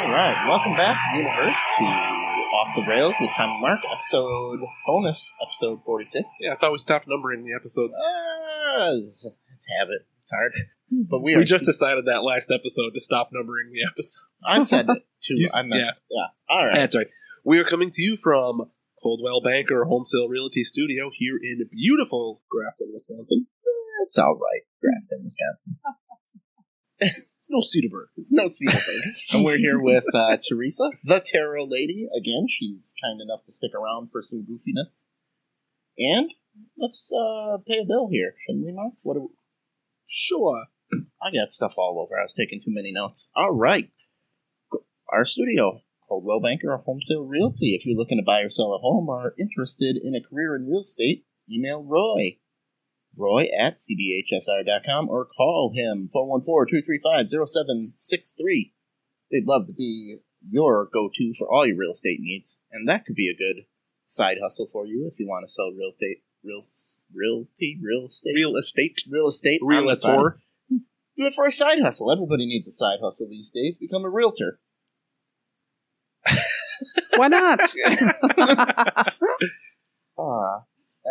All right, welcome back, universe, to Off the Rails with Tom and Mark, bonus episode 46. Yeah, I thought we stopped numbering the episodes. It's habit. It's hard. But we just decided that last episode to stop numbering the episode. I said it too. I messed up. Yeah. All right. That's right. We are coming to you from Coldwell Banker Home Sale Realty Studio here in beautiful Grafton, Wisconsin. It's all right, Grafton, Wisconsin. No Cedarburg. It's no Cedarburg. And we're here with Theresa, the Tarot Lady. Again, she's kind enough to stick around for some goofiness. And let's pay a bill here, shouldn't we, Mark? Sure. I got stuff all over. I was taking too many notes. All right. Our studio, Coldwell Banker Home Sale Realty. If you're looking to buy or sell a home or are interested in a career in real estate, email Roy at cbhsr.com, or call him 414-235-0763. They'd love to be your go-to for all your real estate needs, and that could be a good side hustle for you if you want to sell real estate. Realtor. Do it for a side hustle. Everybody needs a side hustle these days. Become a realtor. Why not?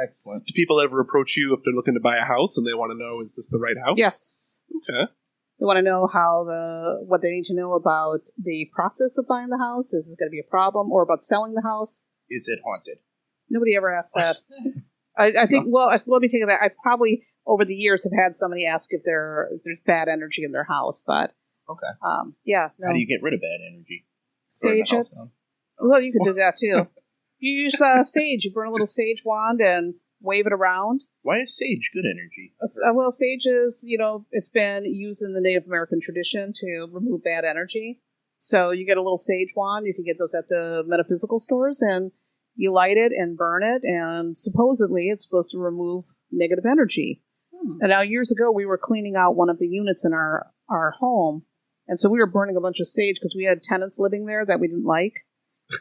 Excellent. Do people ever approach you if they're looking to buy a house and they want to know, is this the right house? Yes. Okay. They want to know what they need to know about the process of buying the house. Is this going to be a problem? Or about selling the house? Is it haunted? Nobody ever asked that. I think, well, let me take it back. I probably, over the years, have had somebody ask if there's bad energy in their house, but... Okay. Yeah. No. How do you get rid of bad energy? Sage it. Well, you could do that, too. You use sage. You burn a little sage wand and wave it around. Why is sage good energy? Well, sage is, it's been used in the Native American tradition to remove bad energy. So you get a little sage wand. You can get those at the metaphysical stores, and you light it and burn it, and supposedly it's supposed to remove negative energy. And now, years ago, we were cleaning out one of the units in our home, and so we were burning a bunch of sage because we had tenants living there that we didn't like.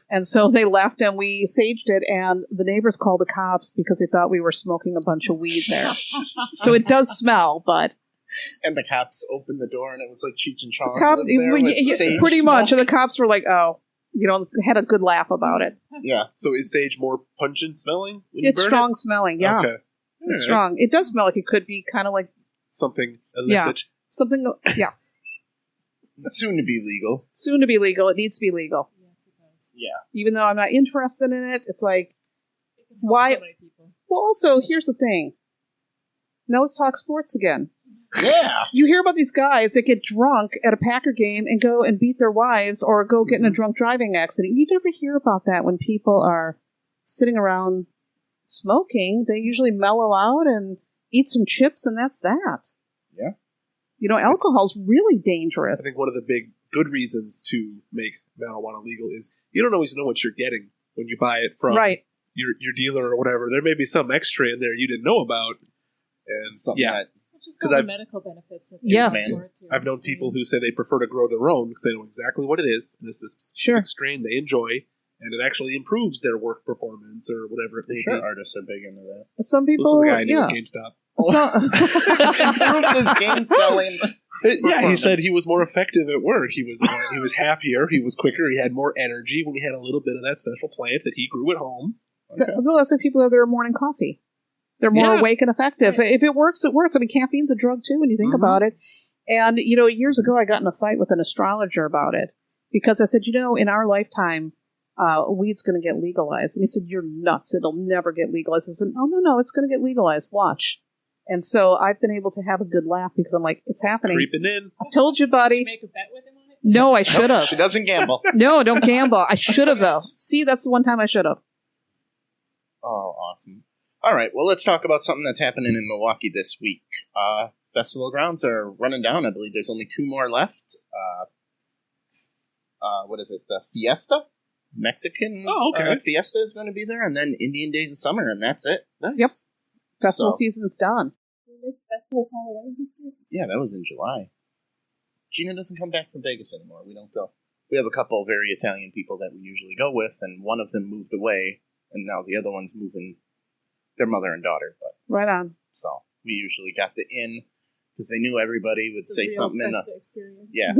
And so they left, and we saged it, and the neighbors called the cops because they thought we were smoking a bunch of weed there. So it does smell, but... And the cops opened the door, and it was like Cheech and Chong. Pretty much, and the cops were like, oh, had a good laugh about it. Yeah. So is sage more pungent smelling? It's strong smelling, yeah. Okay. It's strong. It does smell like it could be kind of like... Something illicit. Yeah. Something, yeah. Soon to be legal. Soon to be legal. It needs to be legal. Yeah. Even though I'm not interested in it, it's like, why? So many people. Well, also, here's the thing. Now let's talk sports again. Yeah. You hear about these guys that get drunk at a Packer game and go and beat their wives or go get in a drunk driving accident. You never hear about that when people are sitting around smoking. They usually mellow out and eat some chips, and that's that. Yeah. Alcohol's really dangerous. I think one of the big good reasons to make marijuana legal is you don't always know what you're getting when you buy it from your dealer or whatever. There may be some extra in there you didn't know about, and because I've medical benefits. I've known people who say they prefer to grow their own because they know exactly what it is, and it's this specific strain they enjoy, and it actually improves their work performance or whatever it may be. Artists are big into that. Some people, this was a guy I knew at GameStop. Improved his game selling. Yeah, he said he was more effective at work. He was happier. He was quicker. He had more energy when he had a little bit of that special plant that he grew at home. Okay. That's why people have their morning coffee. They're more awake and effective. Right. If it works, it works. I mean, caffeine's a drug too when you think about it. And years ago, I got in a fight with an astrologer about it because I said, in our lifetime, weed's going to get legalized. And he said, "You're nuts. It'll never get legalized." I said, "Oh no, it's going to get legalized. Watch." And so I've been able to have a good laugh because I'm like, it's happening. It's creeping in. I told you, buddy. Did you make a bet with him on it? No, I should have. She doesn't gamble. No, don't gamble. I should have, though. See, that's the one time I should have. Oh, awesome. All right, well, let's talk about something that's happening in Milwaukee this week. Festival grounds are running down. I believe there's only 2 more left. What is it? The Fiesta? Mexican Fiesta is going to be there, and then Indian Days of Summer, and that's it. Nice. Yep. Festival season's done. This festival time already this year? Yeah, that was in July. Gina doesn't come back from Vegas anymore. We don't go. We have a couple of very Italian people that we usually go with, and one of them moved away, and now the other one's moving their mother and daughter. But right on. So we usually got the in because they knew everybody would say something in experience. Yeah.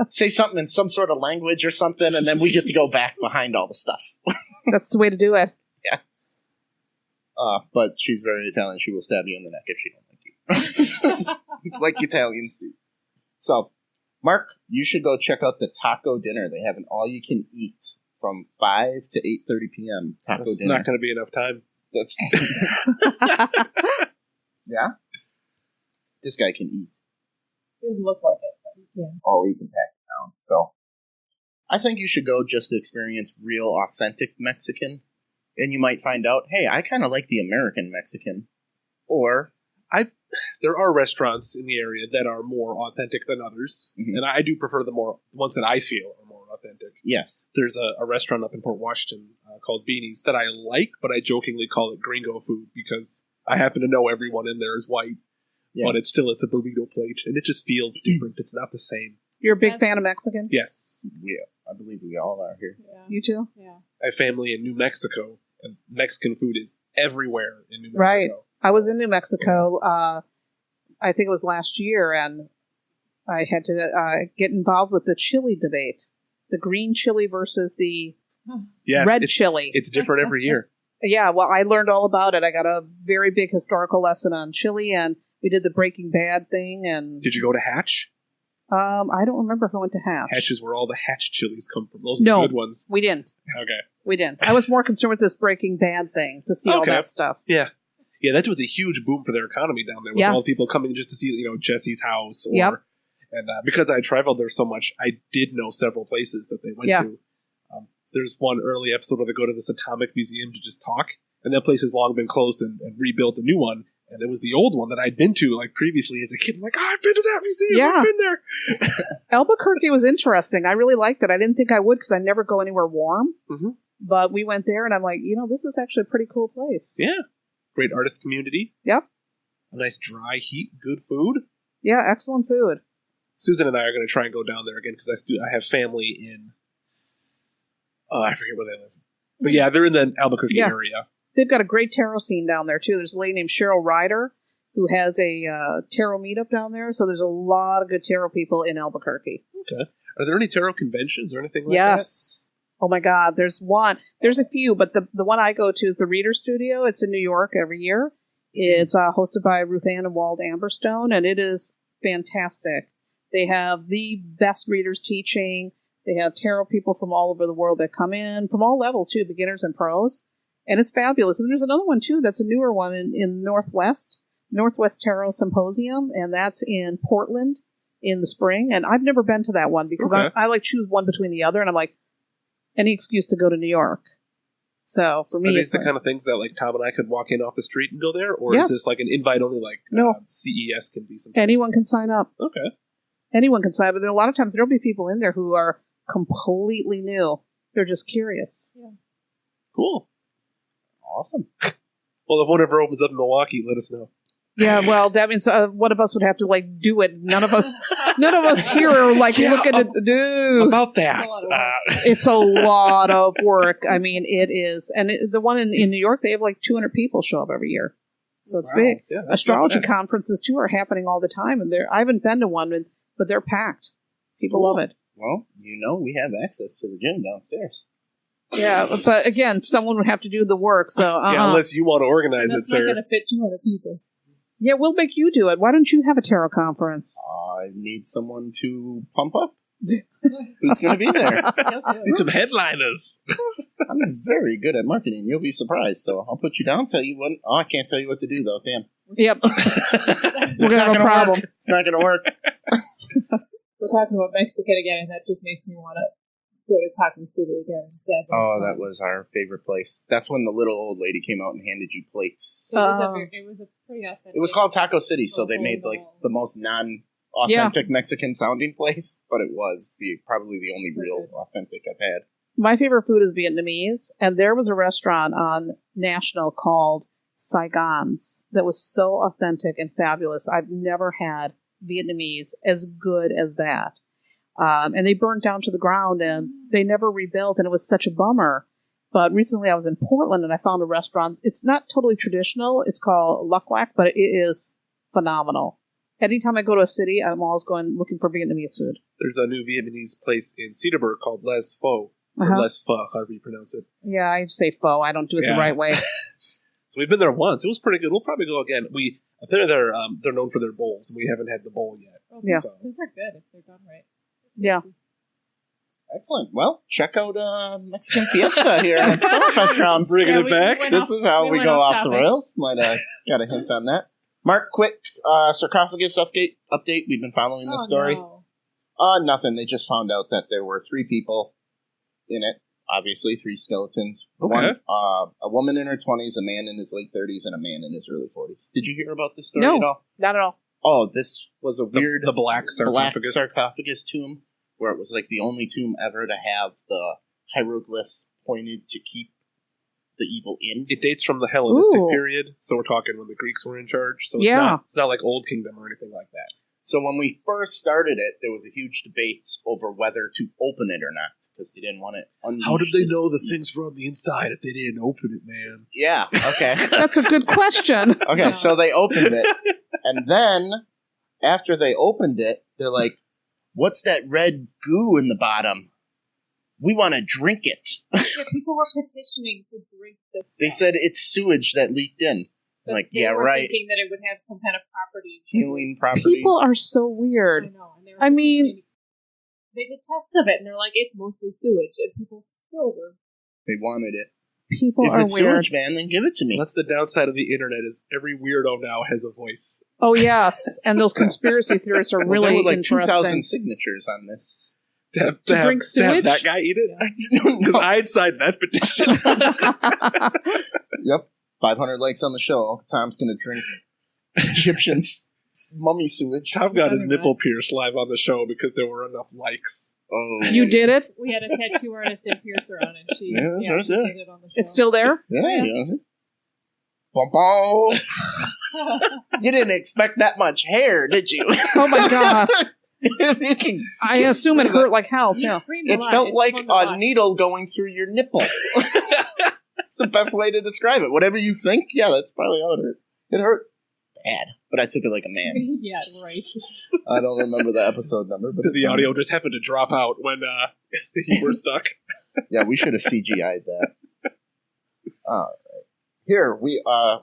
Say something in some sort of language or something, and then we get to go back behind all the stuff. That's the way to do it. Yeah. But she's very Italian. She will stab you in the neck if she don't like you. Like Italians do. So, Mark, you should go check out the taco dinner. They have an all-you-can-eat from 5 to 8:30 p.m. taco That's dinner. not going to be enough time. That's Yeah? This guy can eat. It doesn't look like it, but yeah. Oh, he can pack it down. So, I think you should go just to experience real, authentic Mexican. And you might find out, hey, I kind of like the American Mexican. Or... There are restaurants in the area that are more authentic than others, and I do prefer the ones that I feel are more authentic. Yes. There's a restaurant up in Port Washington called Beanie's that I like, but I jokingly call it gringo food because I happen to know everyone in there is white, but it's a burrito plate, and it just feels different. It's not the same. You're a big fan of Mexican? Yes. Yeah, I believe we all are here. Yeah. You too? Yeah. I have family in New Mexico, and Mexican food is everywhere in New Mexico. Right. I was in New Mexico, I think it was last year, and I had to get involved with the chili debate. The green chili versus the red chili. It's different every year. Yeah, well, I learned all about it. I got a very big historical lesson on chili, and we did the Breaking Bad thing. And Did you go to Hatch? I don't remember if I went to Hatch. Hatch is where all the Hatch chilies come from. Those are the good ones. We didn't. Okay. We didn't. I was more concerned with this Breaking Bad thing to see all that stuff. Yeah. Yeah, that was a huge boom for their economy down there with all the people coming just to see, Jesse's house. And because I traveled there so much, I did know several places that they went to. There's one early episode where they go to this atomic museum to just talk, and that place has long been closed and rebuilt a new one. And it was the old one that I'd been to previously as a kid. I'm like, I've been to that museum. I've been there. Albuquerque was interesting. I really liked it. I didn't think I would because I never go anywhere warm. Mm-hmm. But we went there, and I'm like, this is actually a pretty cool place. Yeah. Great artist community. Yep. A nice dry heat, good food. Yeah, excellent food. Susan and I are going to try and go down there again because I have family in... I forget where they live. But yeah, they're in the Albuquerque area. They've got a great tarot scene down there, too. There's a lady named Cheryl Ryder who has a tarot meetup down there. So there's a lot of good tarot people in Albuquerque. Okay. Are there any tarot conventions or anything like that? Yes. Oh my God, there's one. There's a few, but the one I go to is the Reader Studio. It's in New York every year. It's hosted by Ruth Ann and Wald Amberstone, and it is fantastic. They have the best readers teaching. They have tarot people from all over the world that come in, from all levels too, beginners and pros, and it's fabulous. And there's another one too that's a newer one in Northwest Tarot Symposium, and that's in Portland in the spring. And I've never been to that one because I choose one between the other, and I'm like, any excuse to go to New York. So for me, are these the kind of things that Tom and I could walk in off the street and go there, or is this an invite only? No, CES can be something. Anyone can sign up. Okay, anyone can sign up. But a lot of times there'll be people in there who are completely new. They're just curious. Yeah. Cool. Awesome. Well, if one ever opens up in Milwaukee, let us know. Yeah, well, that means one of us would have to do it. None of us here are looking at dude. About that. It's a lot of work. I mean, it is. And the one in New York, they have 200 people show up every year. So it's big. Yeah, astrology conferences, too, are happening all the time. And I haven't been to one, but they're packed. People love it. Well, we have access to the gym downstairs. Yeah, but again, someone would have to do the work. So yeah, unless you want to organize it, sir. That's not going to fit 200 people. Yeah, we'll make you do it. Why don't you have a tarot conference? I need someone to pump up. Who's going to be there? Need some headliners. I'm very good at marketing. You'll be surprised. So I'll put you down. Tell you what. Oh, I can't tell you what to do though. Damn. Yep. We're gonna have a problem. It's not gonna work. We're talking about Mexican again, and that just makes me want to go to Taco City again. Oh, that was our favorite place. That's when the little old lady came out and handed you plates. It was a pretty authentic. It was called Taco City, so they made the most non-authentic Mexican sounding place, but it was probably the only real authentic I've had. My favorite food is Vietnamese, and there was a restaurant on National called Saigon's that was so authentic and fabulous. I've never had Vietnamese as good as that. And they burnt down to the ground, and they never rebuilt, and it was such a bummer. But recently I was in Portland, and I found a restaurant. It's not totally traditional. It's called Luck Wack, but it is phenomenal. Anytime I go to a city, I'm always looking for Vietnamese food. There's a new Vietnamese place in Cedarburg called Les Pho, or Les Pho, however you pronounce it. Yeah, I say pho. I don't do it the right way. So we've been there once. It was pretty good. We'll probably go again. Apparently they're known for their bowls. We haven't had the bowl yet. Oh, yeah, so. Those are good if they're done right. Yeah. Excellent. Well, check out Mexican Fiesta here at Summerfest Grounds. Bringing it back. This is how we go off the rails. Might got a hint on that. Mark, quick sarcophagus update. We've been following this story. No. Nothing. They just found out that there were 3 people in it. Obviously, 3 skeletons. Okay. One, a woman in her 20s, a man in his late 30s, and a man in his early 40s. Did you hear about this story at all? Not at all. Oh, this was a weird... The black sarcophagus tomb, where it was like the only tomb ever to have the hieroglyphs pointed to keep the evil in. It dates from the Hellenistic period, so we're talking when the Greeks were in charge. So it's not like Old Kingdom or anything like that. So when we first started it, there was a huge debate over whether to open it or not, because they didn't want it unleashed. How did they know the things were on the inside if they didn't open it, man? Yeah, okay. That's a good question. Okay, so they opened it, and then, after they opened it, they're like, what's that red goo in the bottom? We want to drink it. Yeah, people were petitioning to drink this stuff. They said it's sewage that leaked in. But like, they yeah, were right. thinking that it would have some kind of properties. Healing properties. People are so weird. I know. And they did tests of it, and they're like, it's mostly sewage. And people still were. They wanted it. People if are it's weird. Sewage, man, then give it to me. That's the downside of the internet, is every weirdo now has a voice. Oh, yes. And those conspiracy theorists are really there were like interesting. 2,000 signatures on this. To drink sewage? To have that guy eat it? Because I'd sign that petition. Yep. 500 likes on the show. Uncle Tom's going to drink Egyptian mummy sewage. Tom got his nipple pierced live on the show because there were enough likes. Oh. You did it? We had a tattoo artist and piercer on it. She, did it on the show. It's still there? Yeah. Bum, bum. You didn't expect that much hair, did you? Oh my god. I assume it hurt like hell, too. It felt like a needle going through your nipple. That's the best way to describe it. Whatever you think, yeah, that's probably how it hurt. It hurt bad, but I took it like a man. Yeah, right. I don't remember the episode number, but the audio just happened to drop out when you were stuck. Yeah, we should have CGI'd that. All right. Here,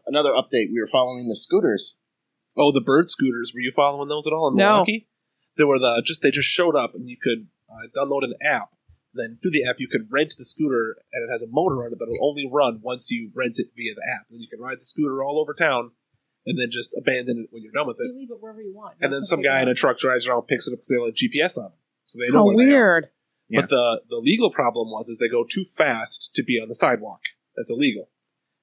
another update. We were following the scooters. Oh, the bird scooters. Were you following those at all in Milwaukee? They were they just showed up, and you could download an app. Then through the app, you could rent the scooter, and it has a motor on it that will only run once you rent it via the app. Then you can ride the scooter all over town, and then just abandon it when you're done with it. You leave it wherever you want. And then some guy in a truck drives around, picks it up because they have a GPS on them, so they know How where weird. they are. But the legal problem is they go too fast to be on the sidewalk. That's illegal.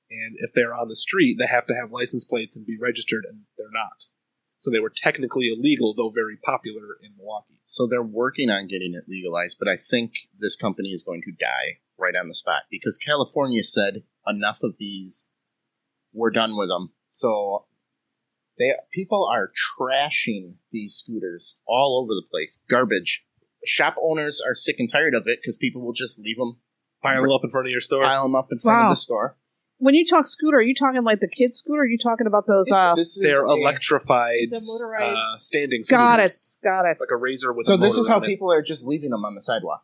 And if they're on the street, they have to have license plates and be registered, and they're not. So they were technically illegal, though very popular in Milwaukee. So they're working on getting it legalized, but I think this company is going to die right on the spot because California said enough of these, we're done with them. So people are trashing these scooters all over the place. Garbage. Shop owners are sick and tired of it because people will just leave them. Pile them up in front of your store? Pile them up in front of the store. When you talk scooter, are you talking like the kid scooter? Or are you talking about those? They're electrified standing scooters. Got it. Like a razor with so a motor this is how on people are just leaving them on the sidewalk.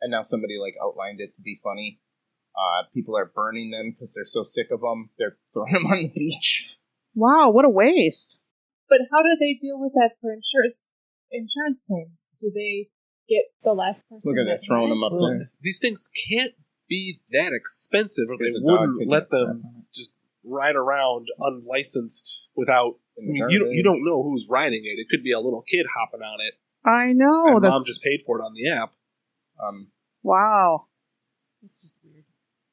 And now somebody outlined it to be funny. People are burning them because they're so sick of them. They're throwing them on the beach. Wow, what a waste. But how do they deal with that for insurance claims? Do they get the last person? Look at it, throwing them up there. These things can't be that expensive, or they wouldn't let them just ride around unlicensed without. You don't know who's riding it. It could be a little kid hopping on it. I know. And mom just paid for it on the app. Wow. It's just weird.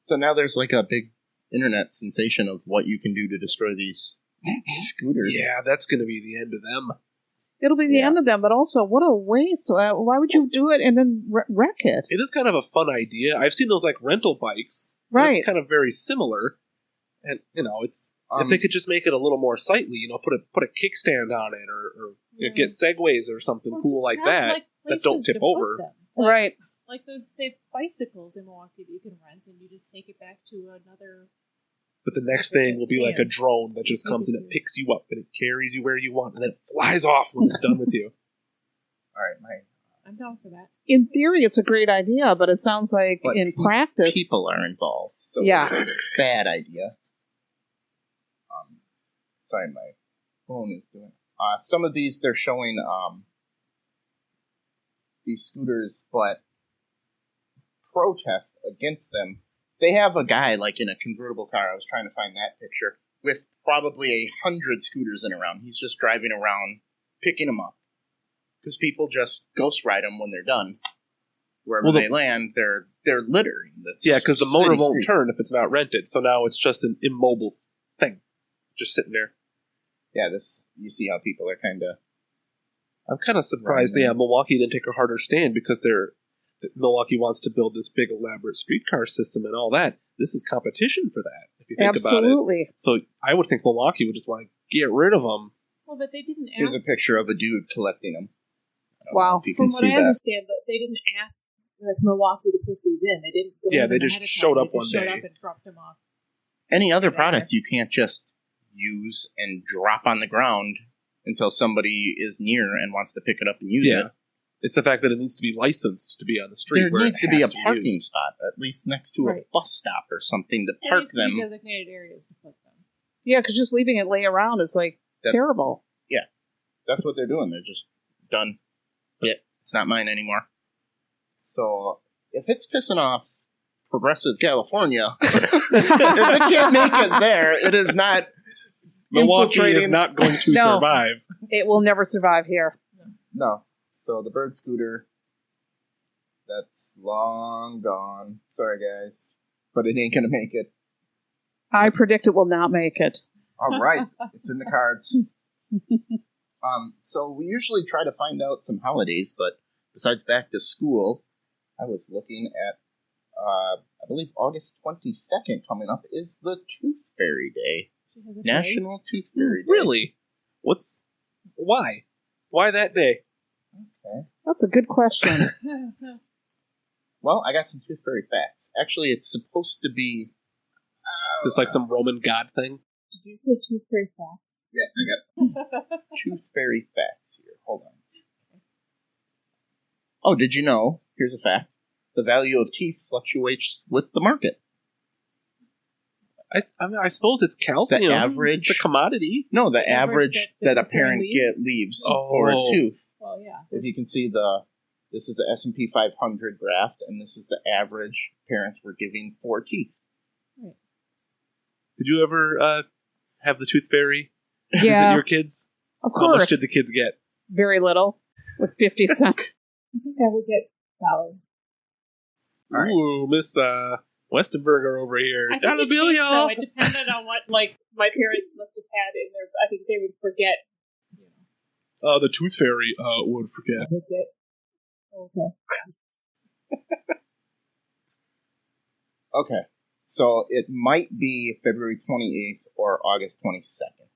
So now there's like a big internet sensation of what you can do to destroy these scooters. Yeah, that's going to be the end of them. It'll be the end of them, but also, what a waste. Why would you do it and then wreck it? It is kind of a fun idea. I've seen those rental bikes. Right. It's kind of very similar. And, it's if they could just make it a a little more sightly, put a kickstand on it or get segways or something cool like that don't tip over. Right. Like they have bicycles in Milwaukee that you can rent, and you just take it back to another But the next thing will be like a drone that just comes and it picks you up and it carries you where you want and then it flies off when it's done with you. All right, Mike. I'm down for that. In theory, it's a great idea, but it sounds like in practice... People are involved, so it's a bad idea. Sorry, my phone is doing... some of these, they're showing these scooters, but protest against them. They have a guy, like, in a convertible car. I was trying to find that picture, with probably 100 scooters in around. He's just driving around, picking them up. Because people just ghost ride them when they're done. Wherever they land, they're littering. Yeah, because the motor won't turn if it's not rented. So now it's just an immobile thing, just sitting there. Yeah, you see how people are kind of... I'm kind of surprised. Yeah, Milwaukee didn't take a harder stand because Milwaukee wants to build this big elaborate streetcar system and all that. This is competition for that, if you think about it. Absolutely. So I would think Milwaukee would just want to get rid of them. Well, but they didn't ask... Here's a picture of a dude collecting them. Wow. From what I understand, they didn't ask Milwaukee to put these in. They didn't. They just showed up one day. Showed up and dropped them off. Any other product you can't just use and drop on the ground until somebody is near and wants to pick it up and use it. It's the fact that it needs to be licensed to be on the street. There needs to be a parking spot, at least next to a bus stop or something to park them. There needs to be designated areas to put them. Yeah, because just leaving it lay around is terrible. Yeah, that's what they're doing. They're just done. It's not mine anymore. So, if it's pissing off progressive California, if it can't make it there, it is not Milwaukee is not going to survive. It will never survive here. No. So, the bird scooter, that's long gone. Sorry, guys. But it ain't going to make it. I predict it will not make it. All right. It's in the cards. So we usually try to find out some holidays, but besides back to school, I was looking at, I believe August 22nd coming up is the Tooth Fairy Day. National Tooth Fairy Day. Really? Why? Why that day? Okay. That's a good question. Well, I got some Tooth Fairy facts. Actually, it's supposed to be... Is this like some Roman god thing? Did you say Tooth Fairy facts? Yes, I got some Tooth Fairy facts here. Hold on. Oh, did you know? Here's a fact. The value of teeth fluctuates with the market. I suppose it's calcium. The average... It's a commodity. No, the average that a parent leaves for a tooth. Well, yeah. If you can see this is the S&P 500 graph, and this is the average parents were giving for teeth. Right. Did you ever have the Tooth Fairy visit your kids? Of course. How much did the kids get? Very little, with 50 cents. I think I would get $1. Right. Ooh, Miss Westenberger over here. $1 bill, y'all. It depended on what my parents must have had in their. I think they would forget. The Tooth Fairy would forget. Okay. Okay. So it might be February 28th or August 22nd.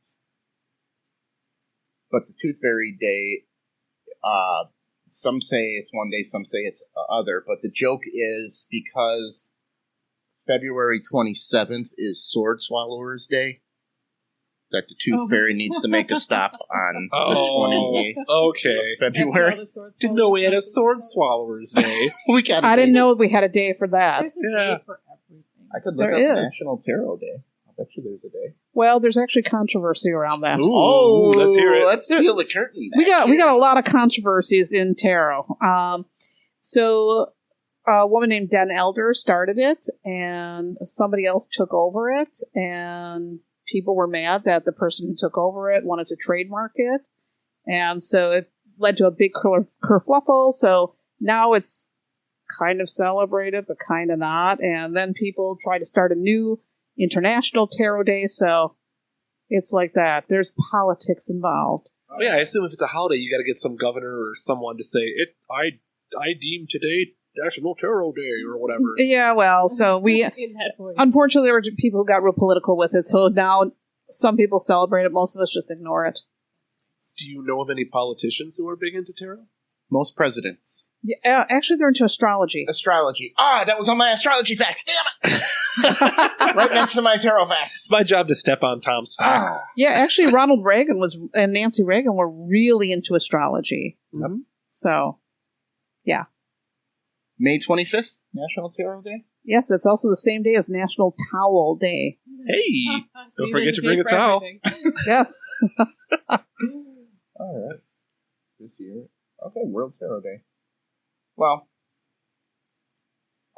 But the Tooth Fairy Day, some say it's one day, some say it's other. But the joke is because February 27th is Sword Swallowers Day, that the Tooth Fairy needs to make a stop on the 28th of February. Didn't know we had a Sword Swallowers Day. I didn't know we had a day for that. There's a day for everything. I could look up National Tarot Day. I bet you there's a day. Well, there's actually controversy around that. Ooh, let's hear it. Let's peel the curtain. We got a lot of controversies in tarot. So a woman named Den Elder started it, and somebody else took over it, and people were mad that the person who took over it wanted to trademark it, and so it led to a big kerfluffle. So now it's kind of celebrated, but kind of not. And then people try to start a new International Tarot Day, so it's like that. There's politics involved. Oh, yeah, I assume if it's a holiday, you got to get some governor or someone to say it. I deem today National Tarot Day or whatever. Yeah, well, so we unfortunately there were people who got real political with it. So now some people celebrate it. Most of us just ignore it. Do you know of any politicians who are big into tarot? Most presidents. Yeah, actually, they're into astrology. Astrology. That was on my astrology facts. Damn it! Right next to my tarot facts. It's my job to step on Tom's facts. Yeah, actually, Ronald Reagan and Nancy Reagan were really into astrology. Mm-hmm. So, yeah. May 25th, National Tarot Day. Yes, it's also the same day as National Towel Day. Hey, don't forget to bring a towel. Yes. All right. This year. Okay, World Tarot Day. Well.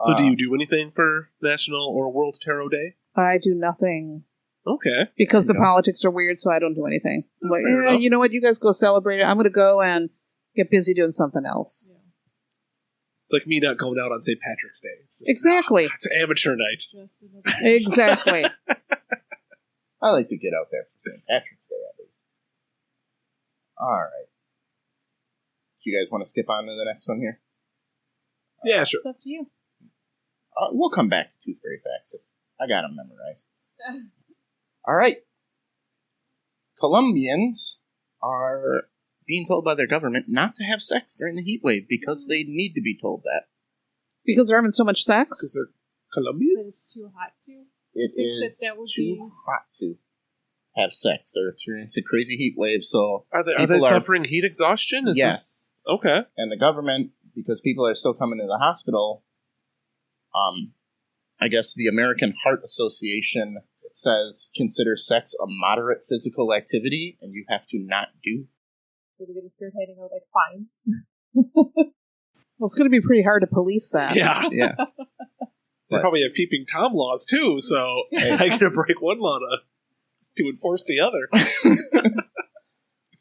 So do you do anything for National or World Tarot Day? I do nothing. Okay. Because the politics are weird, so I don't do anything. I'm like, you know what? You guys go celebrate it. I'm going to go and get busy doing something else. Yeah. It's like me not going out on St. Patrick's Day. It's just, exactly. It's amateur night. Exactly. I like to get out there for St. Patrick's Day at least. All right. Do you guys want to skip on to the next one here? Yeah, sure. It's up to you. We'll come back to Tooth Fairy Facts. I got them memorized. All right. Colombians are being told by their government not to have sex during the heat wave because they need to be told that. Because they're having so much sex? Because they're Colombian? But it's too hot to. It is too hot to have sex. They're experiencing a crazy heat wave, so... Are they suffering heat exhaustion? Yes. Okay. And the government, because people are still coming to the hospital, I guess the American Heart Association says consider sex a moderate physical activity, and you have to not do. So they're going to start handing out, like, fines. Well, it's going to be pretty hard to police that. Yeah. Yeah. They probably have peeping Tom laws, too, so I get to break one law to enforce the other.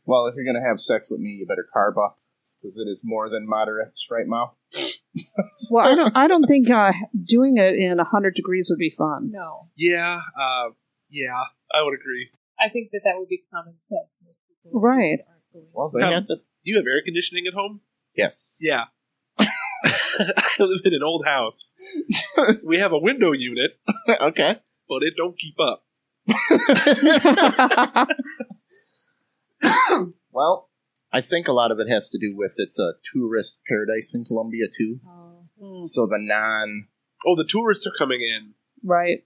Well, if you're going to have sex with me, you better carb up, because it is more than moderate, right, Mal? Well, I don't think doing it in 100 degrees would be fun. No. Yeah, I would agree. I think that would be common sense. Most people Right. aren't going Well, they had the... Do you have air conditioning at home? Yes. Yeah. I live in an old house. We have a window unit. Okay. But it don't keep up. Well, I think a lot of it has to do with it's a tourist paradise in Colombia, too. Oh. So the the tourists are coming in. Right.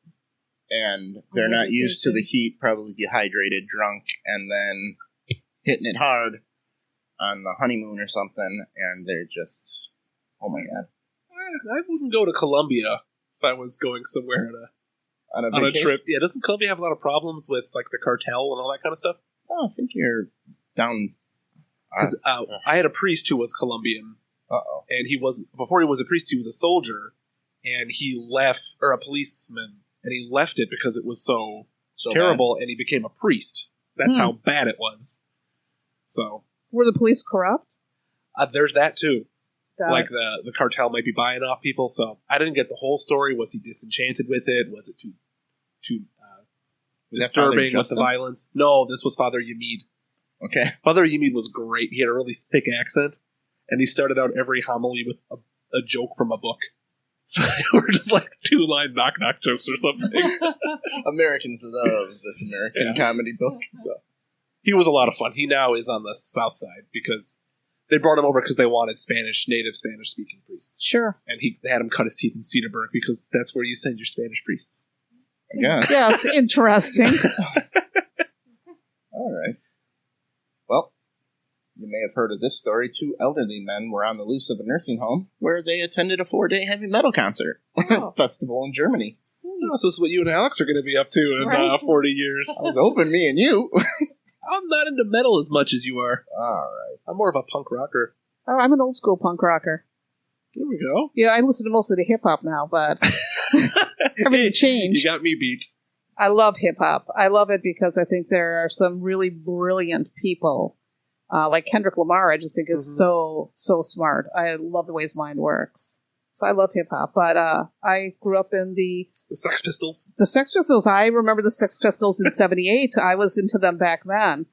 And they're not used to the heat, probably dehydrated, drunk, and then hitting it hard on the honeymoon or something, and they're just, oh my god. I wouldn't go to Colombia if I was going somewhere on a trip. Yeah, doesn't Colombia have a lot of problems with like the cartel and all that kind of stuff? Oh, I think you're down. Because I had a priest who was Colombian. Uh-oh. And before he was a priest, he was a soldier, and he left, or a policeman, and he left it because it was so terrible, and he became a priest. That's how bad it was. So. Were the police corrupt? There's that too. Like the cartel might be buying off people, so I didn't get the whole story. Was he disenchanted with it? Was it too disturbing with the violence? No, this was Father Yamid. Okay. Father Yamid was great. He had a really thick accent, and he started out every homily with a joke from a book. So they were just like 2-line knock-knock jokes or something. Americans love this American comedy book. So he was a lot of fun. He now is on the south side because they brought him over because they wanted native Spanish-speaking priests. Sure. And they had him cut his teeth in Cedarburg because that's where you send your Spanish priests. Yeah. Yeah, it's interesting. All right. Well, you may have heard of this story. 2 elderly men were on the loose of a nursing home where they attended a 4-day heavy metal concert festival in Germany. Oh, so this is what you and Alex are going to be up to in 40 years. I was hoping me and you. I'm not into metal as much as you are. All right. I'm more of a punk rocker. Oh, I'm an old school punk rocker. There we go. Yeah, I listen to mostly to hip hop now, but everything changed. You got me beat. I love hip hop. I love it because I think there are some really brilliant people. Like Kendrick Lamar, I just think is so smart. I love the way his mind works. So I love hip hop. But I grew up in the Sex Pistols. The Sex Pistols. I remember the Sex Pistols in '78. I was into them back then.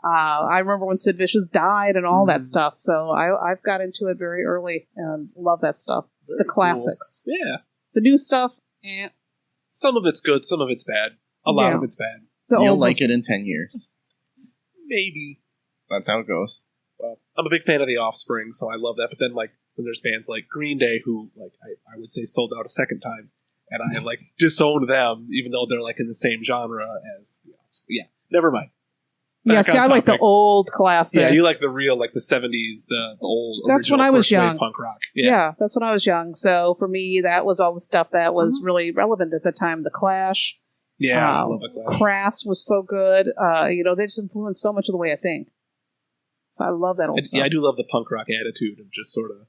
I remember when Sid Vicious died and all that stuff. So I've got into it very early and love that stuff. The classics. Cool. Yeah. The new stuff, Some of it's good, some of it's bad. A lot of it's bad. You'll like it in 10 years. Maybe. That's how it goes. Well, I'm a big fan of The Offspring, so I love that. But then, like, when there's bands like Green Day, who, like, I would say sold out a second time, and I like disown them, even though they're like in the same genre as the Offspring. Yeah, never mind. Yeah, see, I like the old classics. Yeah, you like the real, like the 70s, the old. That's when I was young. Punk rock. Yeah, that's when I was young. So for me, that was all the stuff that was really relevant at the time. The Clash. Yeah, I love the Clash. Crass was so good. They just influenced so much of the way I think. So I love that old stuff. Yeah, I do love the punk rock attitude of just sort of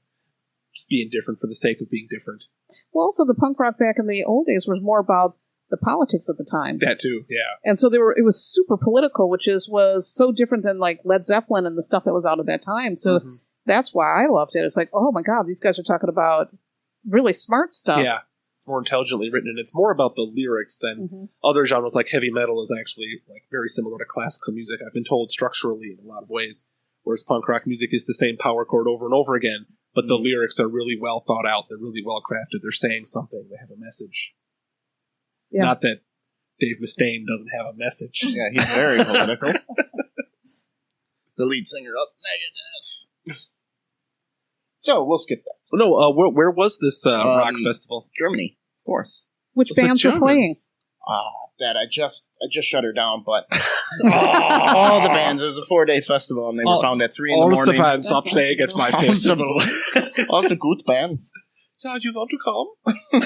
just being different for the sake of being different. Well, also the punk rock back in the old days was more about the politics at the time. That too, yeah. And so it was super political, which was so different than like Led Zeppelin and the stuff that was out at that time. So that's why I loved it. It's like, oh my God, these guys are talking about really smart stuff. Yeah, it's more intelligently written, and it's more about the lyrics than other genres. Like heavy metal is actually like very similar to classical music, I've been told, structurally in a lot of ways. Whereas punk rock music is the same power chord over and over again, but the lyrics are really well thought out. They're really well crafted. They're saying something. They have a message. Yeah. Not that Dave Mustaine doesn't have a message. Yeah, he's very political. The lead singer of Megadeth. So, we'll skip that. No, where was this rock festival? Germany, of course. Which bands were playing? That I just shut her down, but all the bands. It was a 4-day festival, and they were found at 3 in the morning. All the bands are playing at my festival. Also good bands. So you want to come?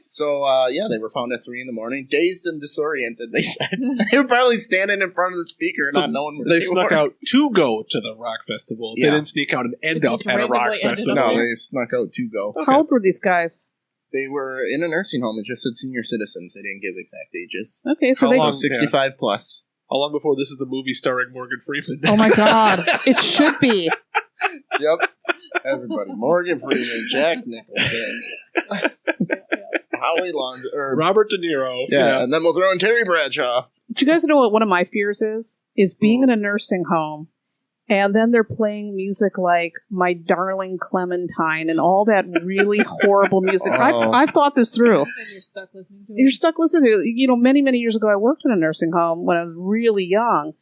So, they were found at 3 in the morning, dazed and disoriented, they said. They were probably standing in front of the speaker and not knowing where they snuck out to go to the rock festival. Yeah. They didn't sneak out and end up at a rock festival. No, they snuck out to go. Okay. How old were these guys? They were in a nursing home. It just said senior citizens. They didn't give exact ages. Okay, so they 65 plus. How long before this is a movie starring Morgan Freeman? Oh my God, it should be. Yep. Everybody. Morgan Freeman, Jack Nicholson, Howie Long, Robert De Niro. Yeah, and then we'll throw in Terry Bradshaw. Do you guys know what one of my fears is? Is being in a nursing home, and then they're playing music like My Darling Clementine and all that really horrible music. I've thought this through. And you're stuck listening to it. You're stuck listening to it. Many, many years ago, I worked in a nursing home when I was really young.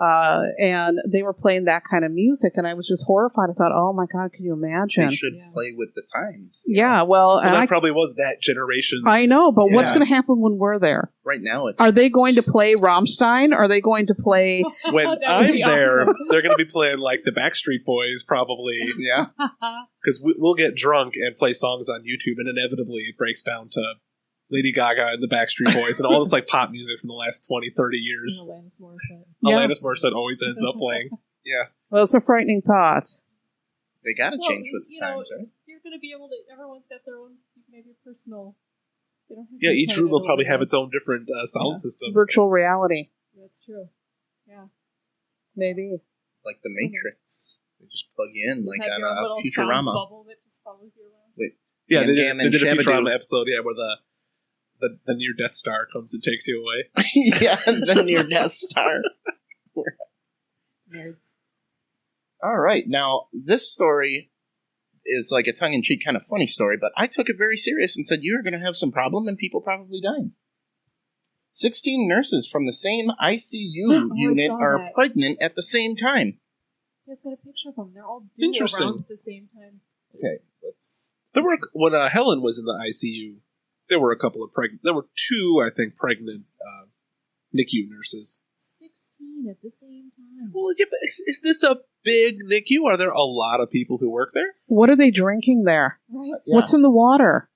And they were playing that kind of music, and I was just horrified. I thought, oh my God, can you imagine? They should play with the times. Yeah, well that probably was that generation. I know, but what's going to happen when we're there? Right now, are they going to play Rammstein? Are they going to play? When I'm there, they're going to be playing like the Backstreet Boys, probably. Yeah, because we'll get drunk and play songs on YouTube, and inevitably it breaks down to Lady Gaga and the Backstreet Boys and all this like pop music from the last 20, 30 years. Alanis Morissette. Alanis Morissette always ends up playing. Yeah. Well, it's a frightening thought. They got to change with the times, right? You're going to be able to, everyone's got their own, maybe personal. Yeah, each room will probably have its own different sound system. Virtual reality. That's true. Yeah. Maybe. Like the Matrix. They just plug you in like on a Futurama. Bubble that just follows you around. Wait. Yeah, they did a Futurama episode, where the near Death Star comes and takes you away. Yeah, the near Death Star. Nerds. All right, now this story is like a tongue-in-cheek kind of funny story, but I took it very serious and said you're going to have some problem and people probably dying. 16 nurses from the same ICU unit are pregnant at the same time. You guys got a picture of them. They're all due around the same time. Okay, when Helen was in the ICU, there were a couple of pregnant. There were 2, I think, pregnant NICU nurses. 16 at the same time. Well, is this a big NICU? Are there a lot of people who work there? What are they drinking there? Right. Yeah. What's in the water?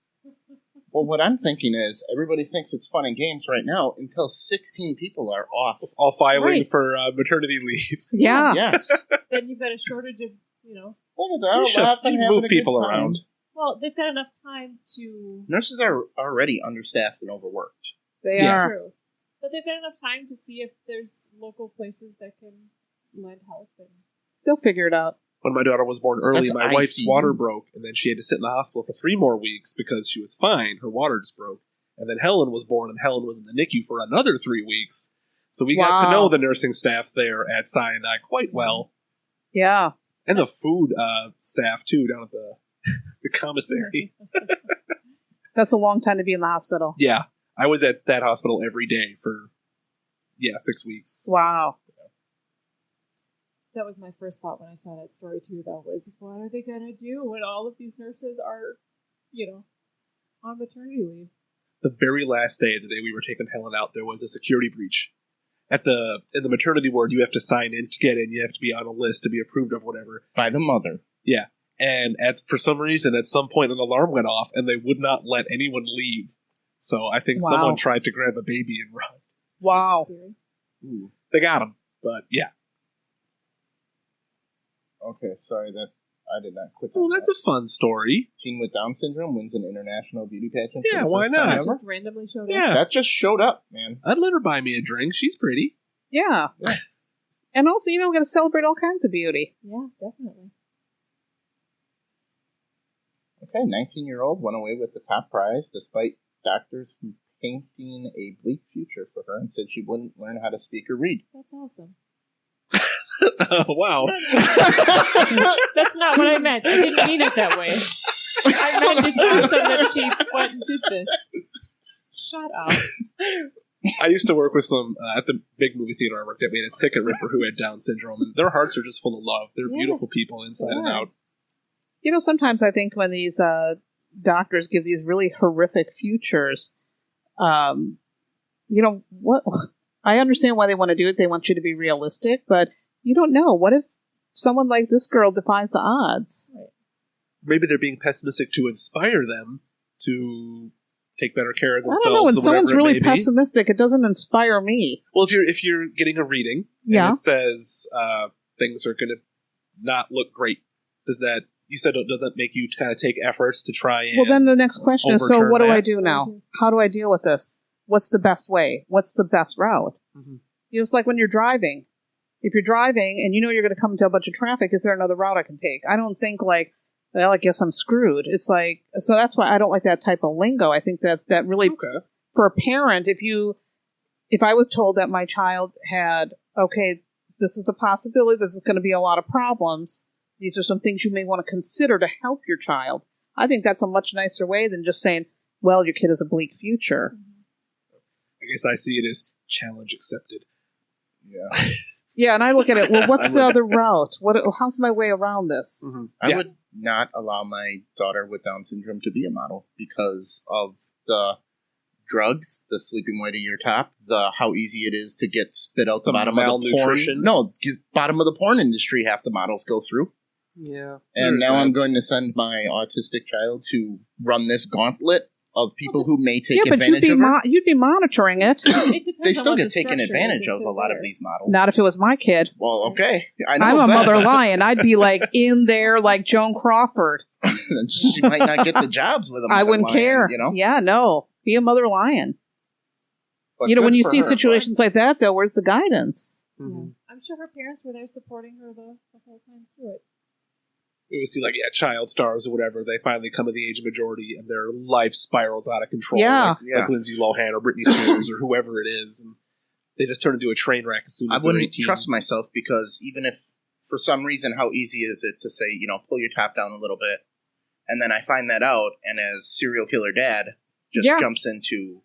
Well, what I'm thinking is everybody thinks it's fun and games right now until 16 people are off. All filing for maternity leave. Yeah. Yes. Then you've got a shortage of, Look at that. You move people around. Well, they've got enough time to... Nurses are already understaffed and overworked. They are. True. But they've got enough time to see if there's local places that can lend help. And they'll figure it out. When my daughter was born early, That's my wife's water broke, and then she had to sit in the hospital for 3 more weeks because she was fine. Her water just broke. And then Helen was born, and Helen was in the NICU for another 3 weeks. So we got to know the nursing staff there at Sinai quite well. Yeah. And the food staff, too, down at the commissary. That's a long time to be in the hospital. Yeah. I was at that hospital every day for, 6 weeks. Wow. That was my first thought when I saw that story, too, though, was what are they going to do when all of these nurses are, on maternity leave? the very last day, the day we were taking Helen out, there was a security breach. In the maternity ward, you have to sign in to get in. You have to be on a list to be approved of whatever. By the mother. Yeah. And for some reason, at some point, an alarm went off, and they would not let anyone leave. So I think someone tried to grab a baby and run. Wow. Ooh. They got him, but yeah. Okay, sorry that I did not click. Oh, that's a fun story. Teen with Down syndrome wins an international beauty pageant. Yeah, why not? Just randomly showed up. Yeah, that just showed up, man. I'd let her buy me a drink. She's pretty. Yeah. And also, we got to celebrate all kinds of beauty. Yeah, definitely. Okay, 19-year-old went away with the top prize despite doctors painting a bleak future for her and said she wouldn't learn how to speak or read. That's awesome. Wow. That's not what I meant. I didn't mean it that way. I meant it's awesome that she went and did this. Shut up. I used to work with some, at the big movie theater I worked at, we had a ticket ripper who had Down syndrome, and their hearts are just full of love. They're beautiful people inside and out. Sometimes I think when these doctors give these really horrific futures, what? I understand why they want to do it. They want you to be realistic, but you don't know. What if someone like this girl defies the odds? Maybe they're being pessimistic to inspire them to take better care of themselves. I don't know. When someone's really pessimistic, it doesn't inspire me. Well, if you're getting a reading and it says things are going to not look great, does that make you kind of take efforts to try and... Well, then the next question is, so what do I do now? Mm-hmm. How do I deal with this? What's the best way? What's the best route? Mm-hmm. It's like when you're driving. If you're driving and you're going to come into a bunch of traffic, is there another route I can take? I don't think like, well, I guess I'm screwed. It's like, so that's why I don't like that type of lingo. I think that really, for a parent, if I was told that my child had, okay, this is the possibility, this is going to be a lot of problems, these are some things you may want to consider to help your child. I think that's a much nicer way than just saying, well, your kid has a bleak future. I guess I see it as challenge accepted. Yeah. Yeah, and I look at it, well, what's the other route? How's my way around this? Mm-hmm. I would not allow my daughter with Down syndrome to be a model because of the drugs, the sleeping white of your top, how easy it is to get spit out the bottom of the porn. No, bottom of the porn industry, half the models go through. Yeah. And now I'm going to send my autistic child to run this gauntlet of people who may take advantage of her. You'd be monitoring it. They still get taken advantage of, a lot of these models. Not if it was my kid. Well, okay. I know I'm a mother lion. I'd be like in there like Joan Crawford. She might not get the jobs with a mother I wouldn't lion, care. Yeah, no. Be a mother lion. But when you see situations like that, though, where's the guidance? Mm-hmm. I'm sure her parents were there supporting her the whole time through it. You would see, child stars or whatever, they finally come to the age of majority and their life spirals out of control. Yeah. Like Lindsay Lohan or Britney Spears or whoever it is. And they just turn into a train wreck as soon as they're 18. I wouldn't trust myself because even if, for some reason, how easy is it to say, pull your top down a little bit, and then I find that out, and as serial killer dad just jumps into,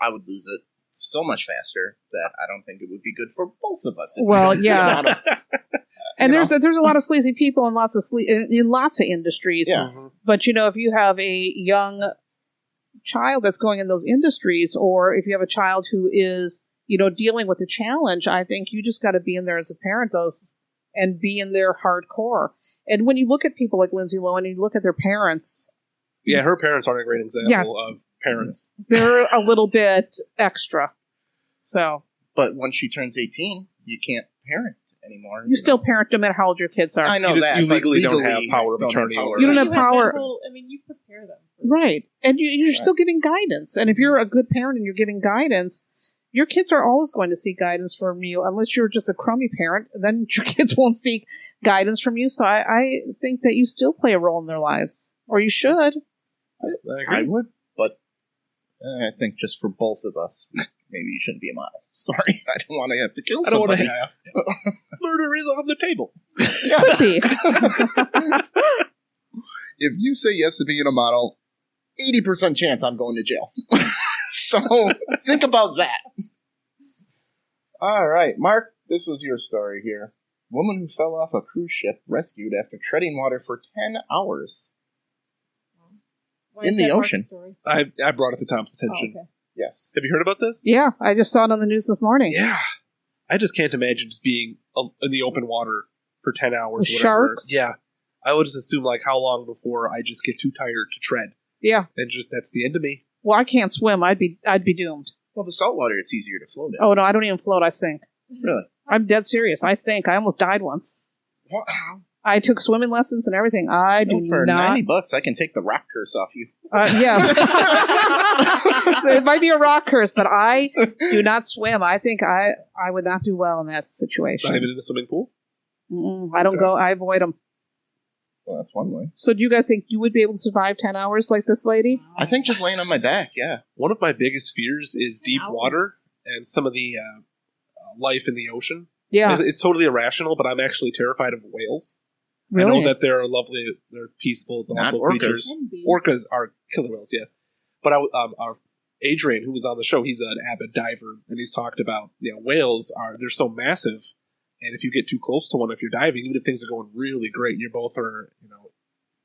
I would lose it so much faster that I don't think it would be good for both of us. Well, yeah. And there's a lot of sleazy people in lots of industries. Yeah. But if you have a young child that's going in those industries, or if you have a child who is dealing with a challenge, I think you just got to be in there as a parent, and be in there hardcore. And when you look at people like Lindsay Lohan, and you look at their parents, her parents aren't a great example of parents. They're a little bit extra. So, but once she turns 18, you can't parent anymore. You still parent no matter how old your kids are. I know you legally don't have power of attorney. You don't have power. You prepare them. Right. And you're still giving guidance. And if you're a good parent and you're giving guidance, your kids are always going to seek guidance from you. Unless you're just a crummy parent, then your kids won't seek guidance from you. So I think that you still play a role in their lives. Or you should. I would, but I think just for both of us, maybe you shouldn't be a model. Sorry, I don't want to have to kill somebody. Murder is on the table. Could be. If you say yes to being a model, 80% chance I'm going to jail. So think about that. All right, Mark, this was your story here. Woman who fell off a cruise ship rescued after treading water for 10 hours. in the ocean. I brought it to Tom's attention. Oh, okay. Yes. Have you heard about this? Yeah, I just saw it on the news this morning. Yeah. I just can't imagine just being in the open water for 10 hours. With sharks? Yeah. I would just assume, like, how long before I just get too tired to tread. Yeah. And just, that's the end of me. Well, I can't swim. I'd be doomed. Well, the salt water, it's easier to float in. Oh, no, I don't even float. I sink. Really? I'm dead serious. I sink. I almost died once. Wow. I took swimming lessons and everything. I do For not. $90, I can take the rock curse off you. Yeah. It might be a rock curse, but I do not swim. I think I would not do well in that situation. Not even in a swimming pool? I don't go. I avoid them. Well, that's one way. So do you guys think you would be able to survive 10 hours like this lady? I think just laying on my back, yeah. One of my biggest fears is deep water and some of the life in the ocean. Yeah. It's totally irrational, but I'm actually terrified of whales. Really? I know that they're lovely, they're peaceful, docile creatures. Orcas are killer whales, yes. But our Adrian, who was on the show, he's an avid diver, and he's talked about whales they're so massive, and if you get too close to one, if you're diving, even if things are going really great, you both are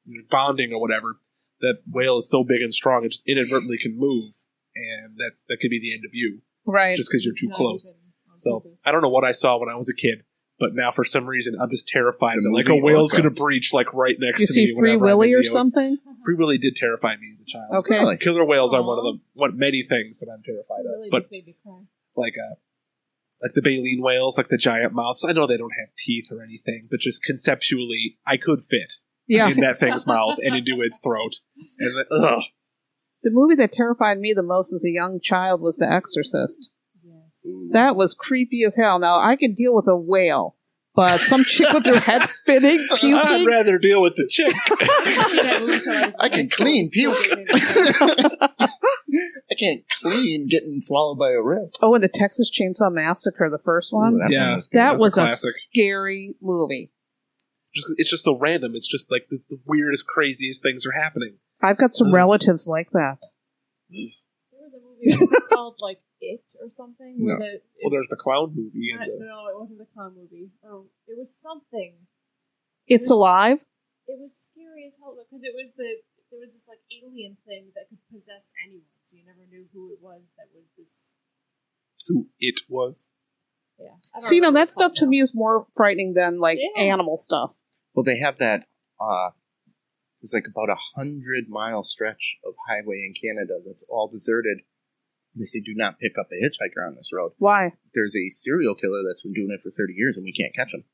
you're bonding or whatever, that whale is so big and strong, it just inadvertently can move, and that could be the end of you, right? Just because you're too close. So I don't know what I saw when I was a kid. But now, for some reason, I'm just terrified that like a whale's going to breach like right next to me. You see Free Willy or something? Free Willy did terrify me as a child. Okay, really? Killer whales are one of many things that I'm terrified of. But like the baleen whales, like the giant mouths. I know they don't have teeth or anything, but just conceptually, I could fit in that thing's mouth and into its throat. And ugh. The movie that terrified me the most as a young child was The Exorcist. That was creepy as hell. Now, I can deal with a whale, but some chick with her head spinning, puking. I'd rather deal with the chick. I can clean puke. I can't clean getting swallowed by a rip. Oh, and the Texas Chainsaw Massacre, the first one? Ooh, that was a scary movie. It's just so random. It's just like the weirdest, craziest things are happening. I've got some relatives like that. There was a movie was it called, like, It or something? No. Well, there's the clown movie. No, it wasn't the clown movie. Oh, it was something. It's Alive? It was scary as hell because there was this like alien thing that could possess anyone, so you never knew who it was that was this. Who it was? Yeah. See, now that stuff to me is more frightening than like animal stuff. Well, they have that. It's like about 100-mile stretch of highway in Canada that's all deserted. They say do not pick up a hitchhiker on this road. Why? There's a serial killer that's been doing it for 30 years and we can't catch him.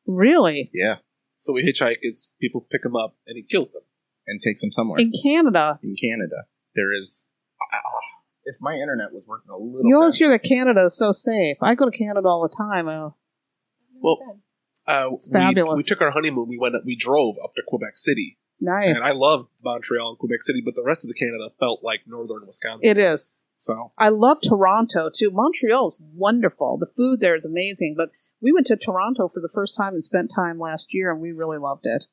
Really? Yeah. So we hitchhike, people pick him up and he kills them. And takes them somewhere. In Canada? In Canada. There is... if my internet was working a little You always hear that Canada is so safe. I go to Canada all the time. Well, it's fabulous. We took our honeymoon. We drove up to Quebec City. Nice. And I loved Montreal and Quebec City, but the rest of the Canada felt like northern Wisconsin. It is. So I love Toronto, too. Montreal is wonderful. The food there is amazing. But we went to Toronto for the first time and spent time last year, and we really loved it.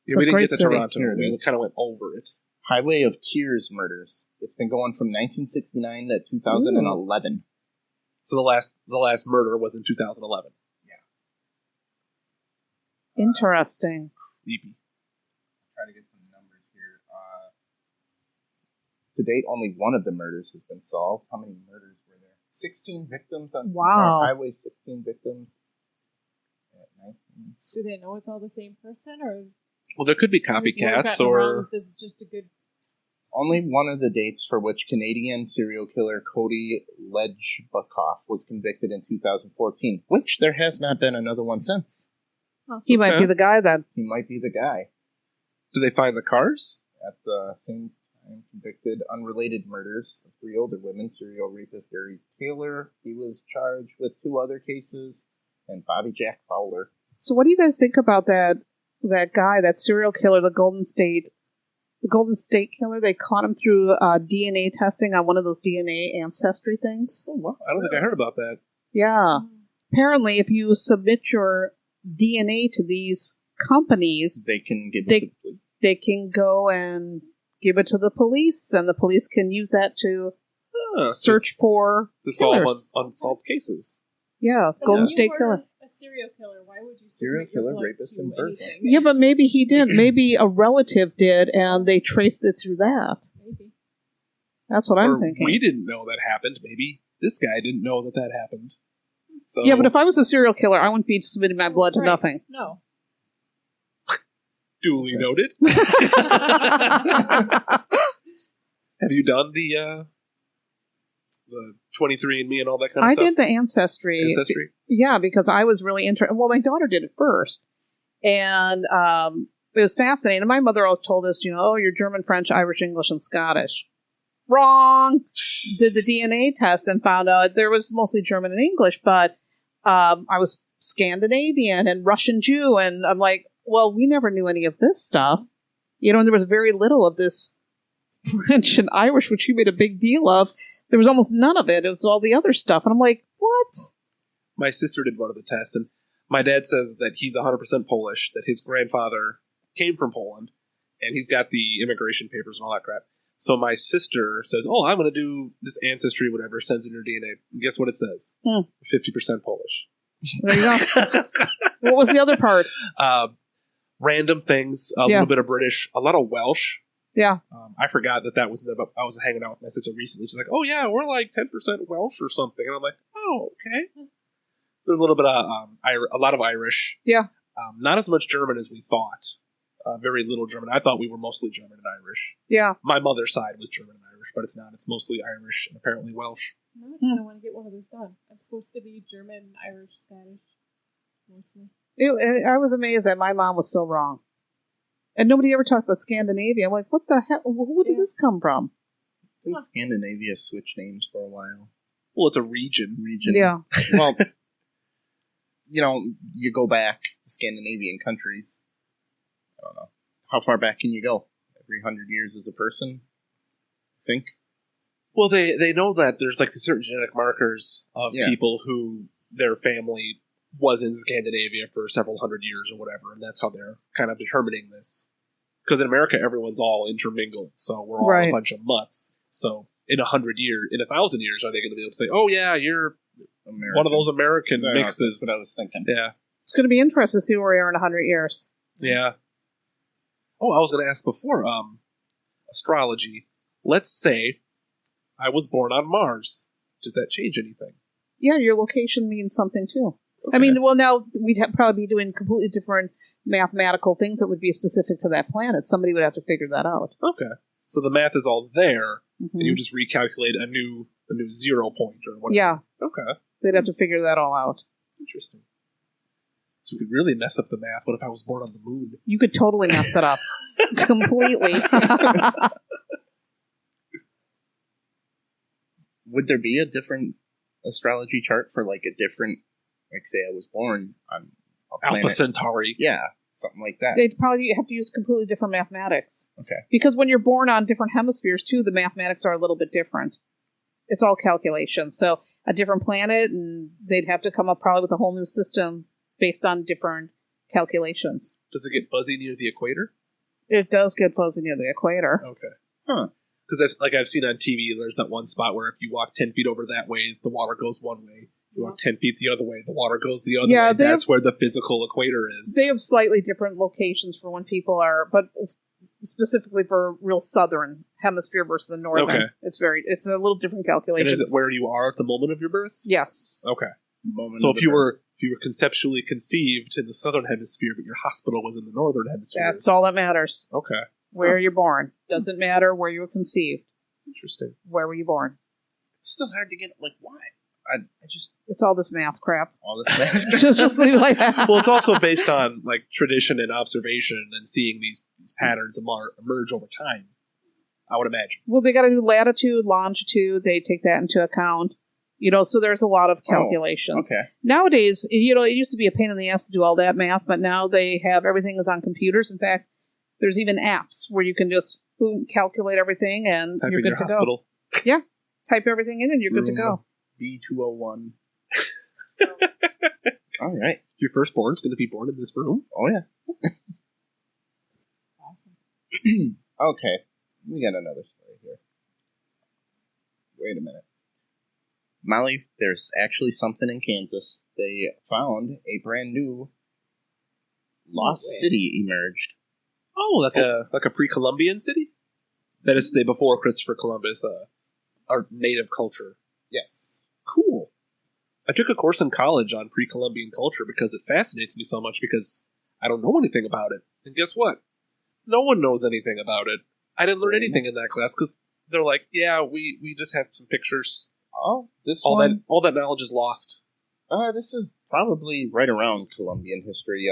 Yeah, we didn't get to city. Toronto. We kind of went over it. Highway of Tears murders. It's been going from 1969 to 2011. Ooh. So the last murder was in 2011. Yeah. Interesting. Creepy. Try to get some numbers here. To date, only one of the murders has been solved. How many murders were there? 16 victims on highway. 16 victims. Do they know it's all the same person, or? Well, there could be copycats, or this is just a good. Only one of the dates for which Canadian serial killer Cody Lejbukoff was convicted in 2014, which there has not been another one since. Huh. He might be the guy then. He might be the guy. Do they find the cars? At the same time, convicted unrelated murders of 3 older women. Serial rapist Gary Taylor. He was charged with 2 other cases. And Bobby Jack Fowler. So what do you guys think about that guy, that serial killer, the Golden State Killer? They caught him through DNA testing on one of those DNA ancestry things. Oh, wow. I don't think I heard about that. Yeah. Apparently, if you submit your DNA to these companies, they can give it to the police. They can go and give it to the police, and the police can use that to search for to solve unsolved cases. Yeah, Golden State Killer. A serial killer. Why would you serial killer, rapist, and birth? Yeah, but maybe he didn't. Maybe a relative did, and they traced it through that. Maybe. That's what I'm thinking. We didn't know that happened. Maybe this guy didn't know that happened. So yeah, but if I was a serial killer, I wouldn't be submitting my blood to nothing. No. Duly noted. Have you done the 23andMe and all that kind of stuff? I did the ancestry. Ancestry? Yeah, because I was really interested. Well, my daughter did it first. And it was fascinating. And my mother always told us, oh, you're German, French, Irish, English, and Scottish. Wrong. Did the DNA test and found out there was mostly German and English, but I was Scandinavian and Russian Jew. And I'm like, well, we never knew any of this stuff. And there was very little of this French and Irish, which you made a big deal of. There was almost none of it. It was all the other stuff. And I'm like, what? My sister did one of the tests, and my dad says that he's 100% Polish, that his grandfather came from Poland, and he's got the immigration papers and all that crap. So my sister says, I'm going to do this ancestry, whatever, sends in her DNA. And guess what it says? 50% Polish. There you go. What was the other part? Random things, a little bit of British, a lot of Welsh. Yeah. I forgot that was I was hanging out with my sister recently. She's like, oh yeah, we're like 10% Welsh or something. And I'm like, oh, okay. There's a little bit of, a lot of Irish. Yeah. Not as much German as we thought. Very little German. I thought we were mostly German and Irish. Yeah. My mother's side was German and Irish, but it's not. It's mostly Irish and apparently Welsh. No, I don't want to get one of those done. I'm supposed to be German, Irish, Scottish, mostly. I was amazed that my mom was so wrong. And nobody ever talked about Scandinavia. I'm like, what the hell? Who did this come from? I think Scandinavia switched names for a while. Well, it's a region. Yeah. Well, you go back to Scandinavian countries. I don't know. How far back can you go? Every 100 years as a person? I think. Well, they know that there's like certain genetic markers of people who their family was in Scandinavia for several hundred years or whatever, and that's how they're kind of determining this. Because in America, everyone's all intermingled, so we're all a bunch of mutts. So in 100 years, in 1,000 years, are they going to be able to say, "Oh yeah, you're American. One of those American mixes"? That's what I was thinking. Yeah, it's going to be interesting to see where we are in 100 years. Yeah. Oh, I was going to ask before. Astrology. Let's say I was born on Mars. Does that change anything? Yeah, your location means something too. Okay. I mean, well, now we'd probably be doing completely different mathematical things that would be specific to that planet. Somebody would have to figure that out. Okay. So the math is all there, and you just recalculate a new 0 point or whatever. Yeah. Okay. They'd have to figure that all out. Interesting. So we could really mess up the math. What if I was born on the moon? You could totally mess it up. Completely. Would there be a different astrology chart for like a different, like say I was born on a planet? Alpha Centauri. Yeah, something like that. They'd probably have to use completely different mathematics. Okay. Because when you're born on different hemispheres too, the mathematics are a little bit different. It's all calculation. So a different planet, and they'd have to come up probably with a whole new system based on different calculations. Does it get fuzzy near the equator? It does get fuzzy near the equator. Okay. Huh. Because I've seen on TV, there's that one spot where if you walk 10 feet over that way, the water goes one way. You walk 10 feet the other way, the water goes the other way. That's where the physical equator is. They have slightly different locations for when people are, but specifically for real southern hemisphere versus the northern. Okay. It's a little different calculation. And is it where you are at the moment of your birth? Yes. Okay. So if you were conceptually conceived in the southern hemisphere, but your hospital was in the northern hemisphere. That's all that matters. Okay. Where you're born. Doesn't matter where you were conceived. Interesting. Where were you born? It's still hard to get, like, why? I just... It's all this math crap. All this math. just leave it like that. Well, it's also based on, like, tradition and observation and seeing these patterns emerge over time, I would imagine. Well, they got to do latitude, longitude. They take that into account. So there's a lot of calculations. Okay. Nowadays, it used to be a pain in the ass to do all that math, but now they have everything is on computers. In fact, there's even apps where you can just calculate everything and type you're in good your to hospital. Go. Yeah. Type everything in and you're good to go. B201. All right. Your firstborn's going to be born in this room? Oh, yeah. Awesome. Okay. We got another story here. Wait a minute. Molly, there's actually something in Kansas. They found a brand new lost city emerged. Oh, like a pre-Columbian city? That is to say, before Christopher Columbus, our native culture. Yes. Cool. I took a course in college on pre-Columbian culture because it fascinates me so much because I don't know anything about it. And guess what? No one knows anything about it. I didn't learn anything in that class because they're like, yeah, we just have some pictures. Oh, all that knowledge is lost. This is probably right around Columbian history.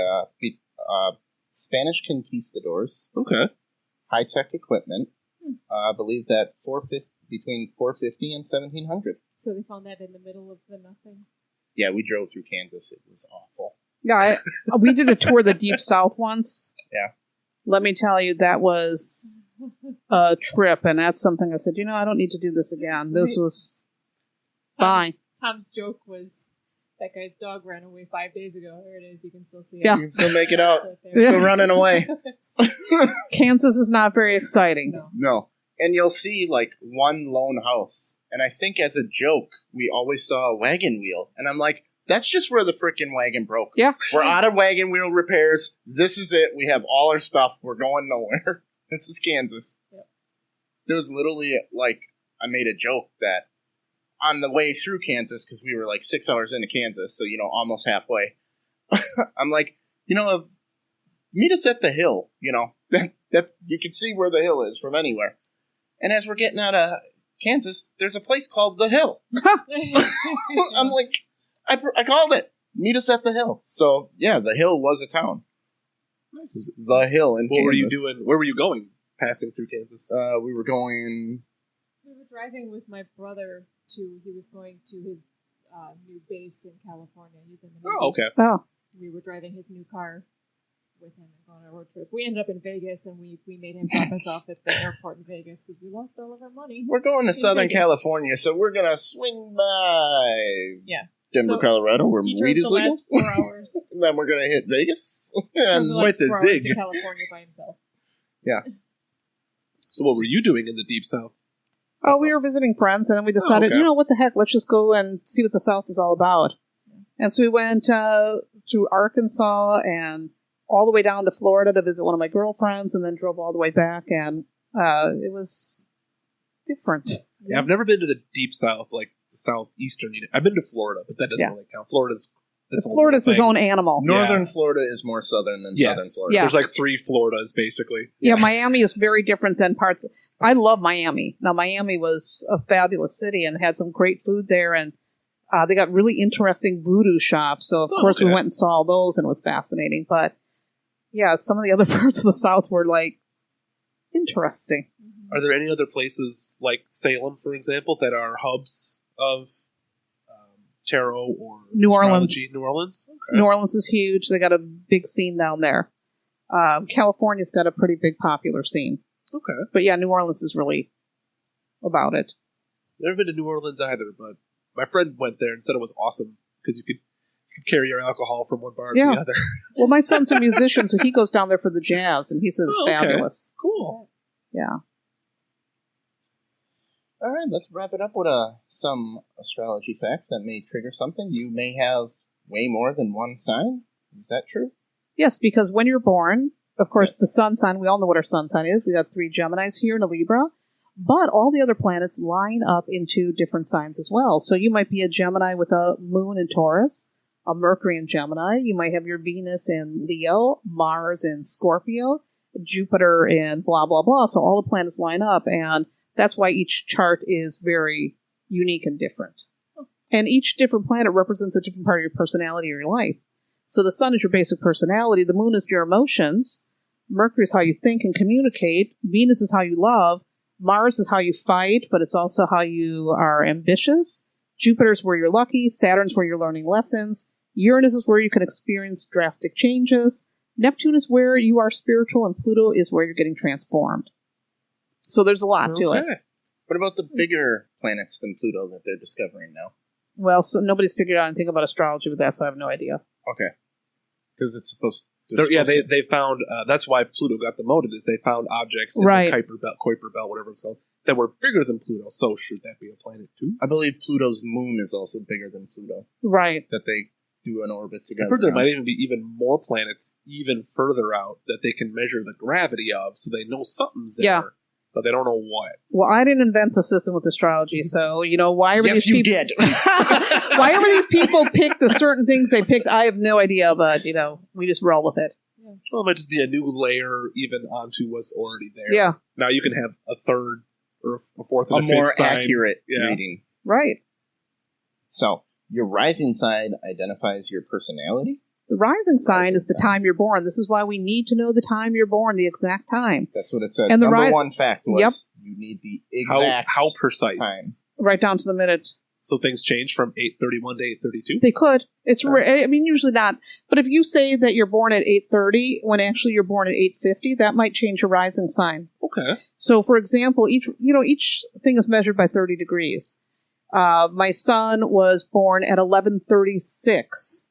Spanish conquistadors. Okay. High-tech equipment. I believe that between 450 and 1700. So they found that in the middle of the nothing? Yeah, we drove through Kansas. It was awful. Yeah, we did a tour of the Deep South once. Yeah. Let me tell you, that was a trip, and that's something I said, I don't need to do this again. This was fine. Tom's joke was, that guy's dog ran away 5 days ago. There it is. You can still see it. Yeah. You can still make it out. Still running away. Kansas is not very exciting. No. And you'll see, like, one lone house. And I think as a joke, we always saw a wagon wheel. And I'm like, that's just where the frickin' wagon broke. Yeah. We're out of wagon wheel repairs. This is it. We have all our stuff. We're going nowhere. This is Kansas. Yep. There was literally, like, I made a joke that on the way through Kansas, because we were like 6 hours into Kansas, so, almost halfway. I'm like, meet us at the hill, that you can see where the hill is from anywhere. And as we're getting out of Kansas, there's a place called The Hill. I'm like, I called it. Meet us at The Hill. So, yeah, The Hill was a town. Nice. The Hill in Kansas. What were you doing? Where were you going passing through Kansas? We were going... We were driving with my brother he was going to his new base in California. He's in the Navy. Oh, okay. Oh. We were driving his new car with him and going on a road trip. We ended up in Vegas, and we made him drop us off at the airport in Vegas because we lost all of our money. We're going to Southern California, so we're going to swing by Denver, Colorado, where weed is legal. 4 hours. And then we're going to hit Vegas. And quite the zig. To California by himself. Yeah. So what were you doing in the Deep South? Oh, we were visiting friends, and then we decided, what the heck, let's just go and see what the South is all about. And so we went through Arkansas and all the way down to Florida to visit one of my girlfriends, and then drove all the way back, and it was different. Yeah, I've never been to the Deep South, like the southeastern. I've been to Florida, but that doesn't really count. Florida's its own animal. Northern Florida is more southern than Southern Florida. Yeah. There's like 3 Floridas, basically. Yeah, Miami is very different than parts. I love Miami. Now, Miami was a fabulous city and had some great food there, and they got really interesting voodoo shops. So, of course, we went and saw all those, and it was fascinating. But, yeah, some of the other parts of the South were, like, interesting. Are there any other places, like Salem, for example, that are hubs of tarot or New Orleans? New Orleans? Okay. New Orleans is huge. They got a big scene down there. California's got a pretty big popular scene. Okay. But yeah, New Orleans is really about it. Never been to New Orleans either, but my friend went there and said it was awesome because you could carry your alcohol from one bar to the other. Well, my son's a musician, so he goes down there for the jazz, and he says it's fabulous. Cool. Yeah. All right, let's wrap it up with some astrology facts that may trigger something. You may have way more than one sign. Is that true? Yes, because when you're born, of course, the sun sign, we all know what our sun sign is. We got 3 Geminis here and a Libra. But all the other planets line up into different signs as well. So you might be a Gemini with a moon in Taurus, a Mercury in Gemini. You might have your Venus in Leo, Mars in Scorpio, Jupiter in blah, blah, blah. So all the planets line up, and that's why each chart is very unique and different. And each different planet represents a different part of your personality or your life. So the sun is your basic personality. The moon is your emotions. Mercury is how you think and communicate. Venus is how you love. Mars is how you fight, but it's also how you are ambitious. Jupiter's where you're lucky. Saturn's where you're learning lessons. Uranus is where you can experience drastic changes. Neptune is where you are spiritual, and Pluto is where you're getting transformed. So there's a lot to it. What about the bigger planets than Pluto that they're discovering now? Well, so nobody's figured out anything about astrology with that, so I have no idea. Okay. Because it's supposed they found, that's why Pluto got demoted, is they found objects in the Kuiper Belt, whatever it's called, that were bigger than Pluto. So should that be a planet too? I believe Pluto's moon is also bigger than Pluto. Right. That they do an orbit together. I've heard there might even be even more planets even further out that they can measure the gravity of, so they know something's there, but they don't know what. Well, I didn't invent the system with astrology, so, why are these people... Yes, you did. Why ever these people pick the certain things they picked, I have no idea, but, we just roll with it. Well, it might just be a new layer even onto what's already there. Yeah. Now you can have a third or a fourth and a fifth more sign. accurate reading. Right. So, your rising sign identifies your personality? The rising sign is the time you're born. This is why we need to know the time you're born, the exact time. That's what it said. And the Number one fact was you need the exact how precise time. Right down to the minute. So things change from 8:31 to 8:32? They could. It's usually not. But if you say that you're born at 8:30 when actually you're born at 8:50, that might change your rising sign. Okay. So, for example, each thing is measured by 30 degrees. My son was born at 11:36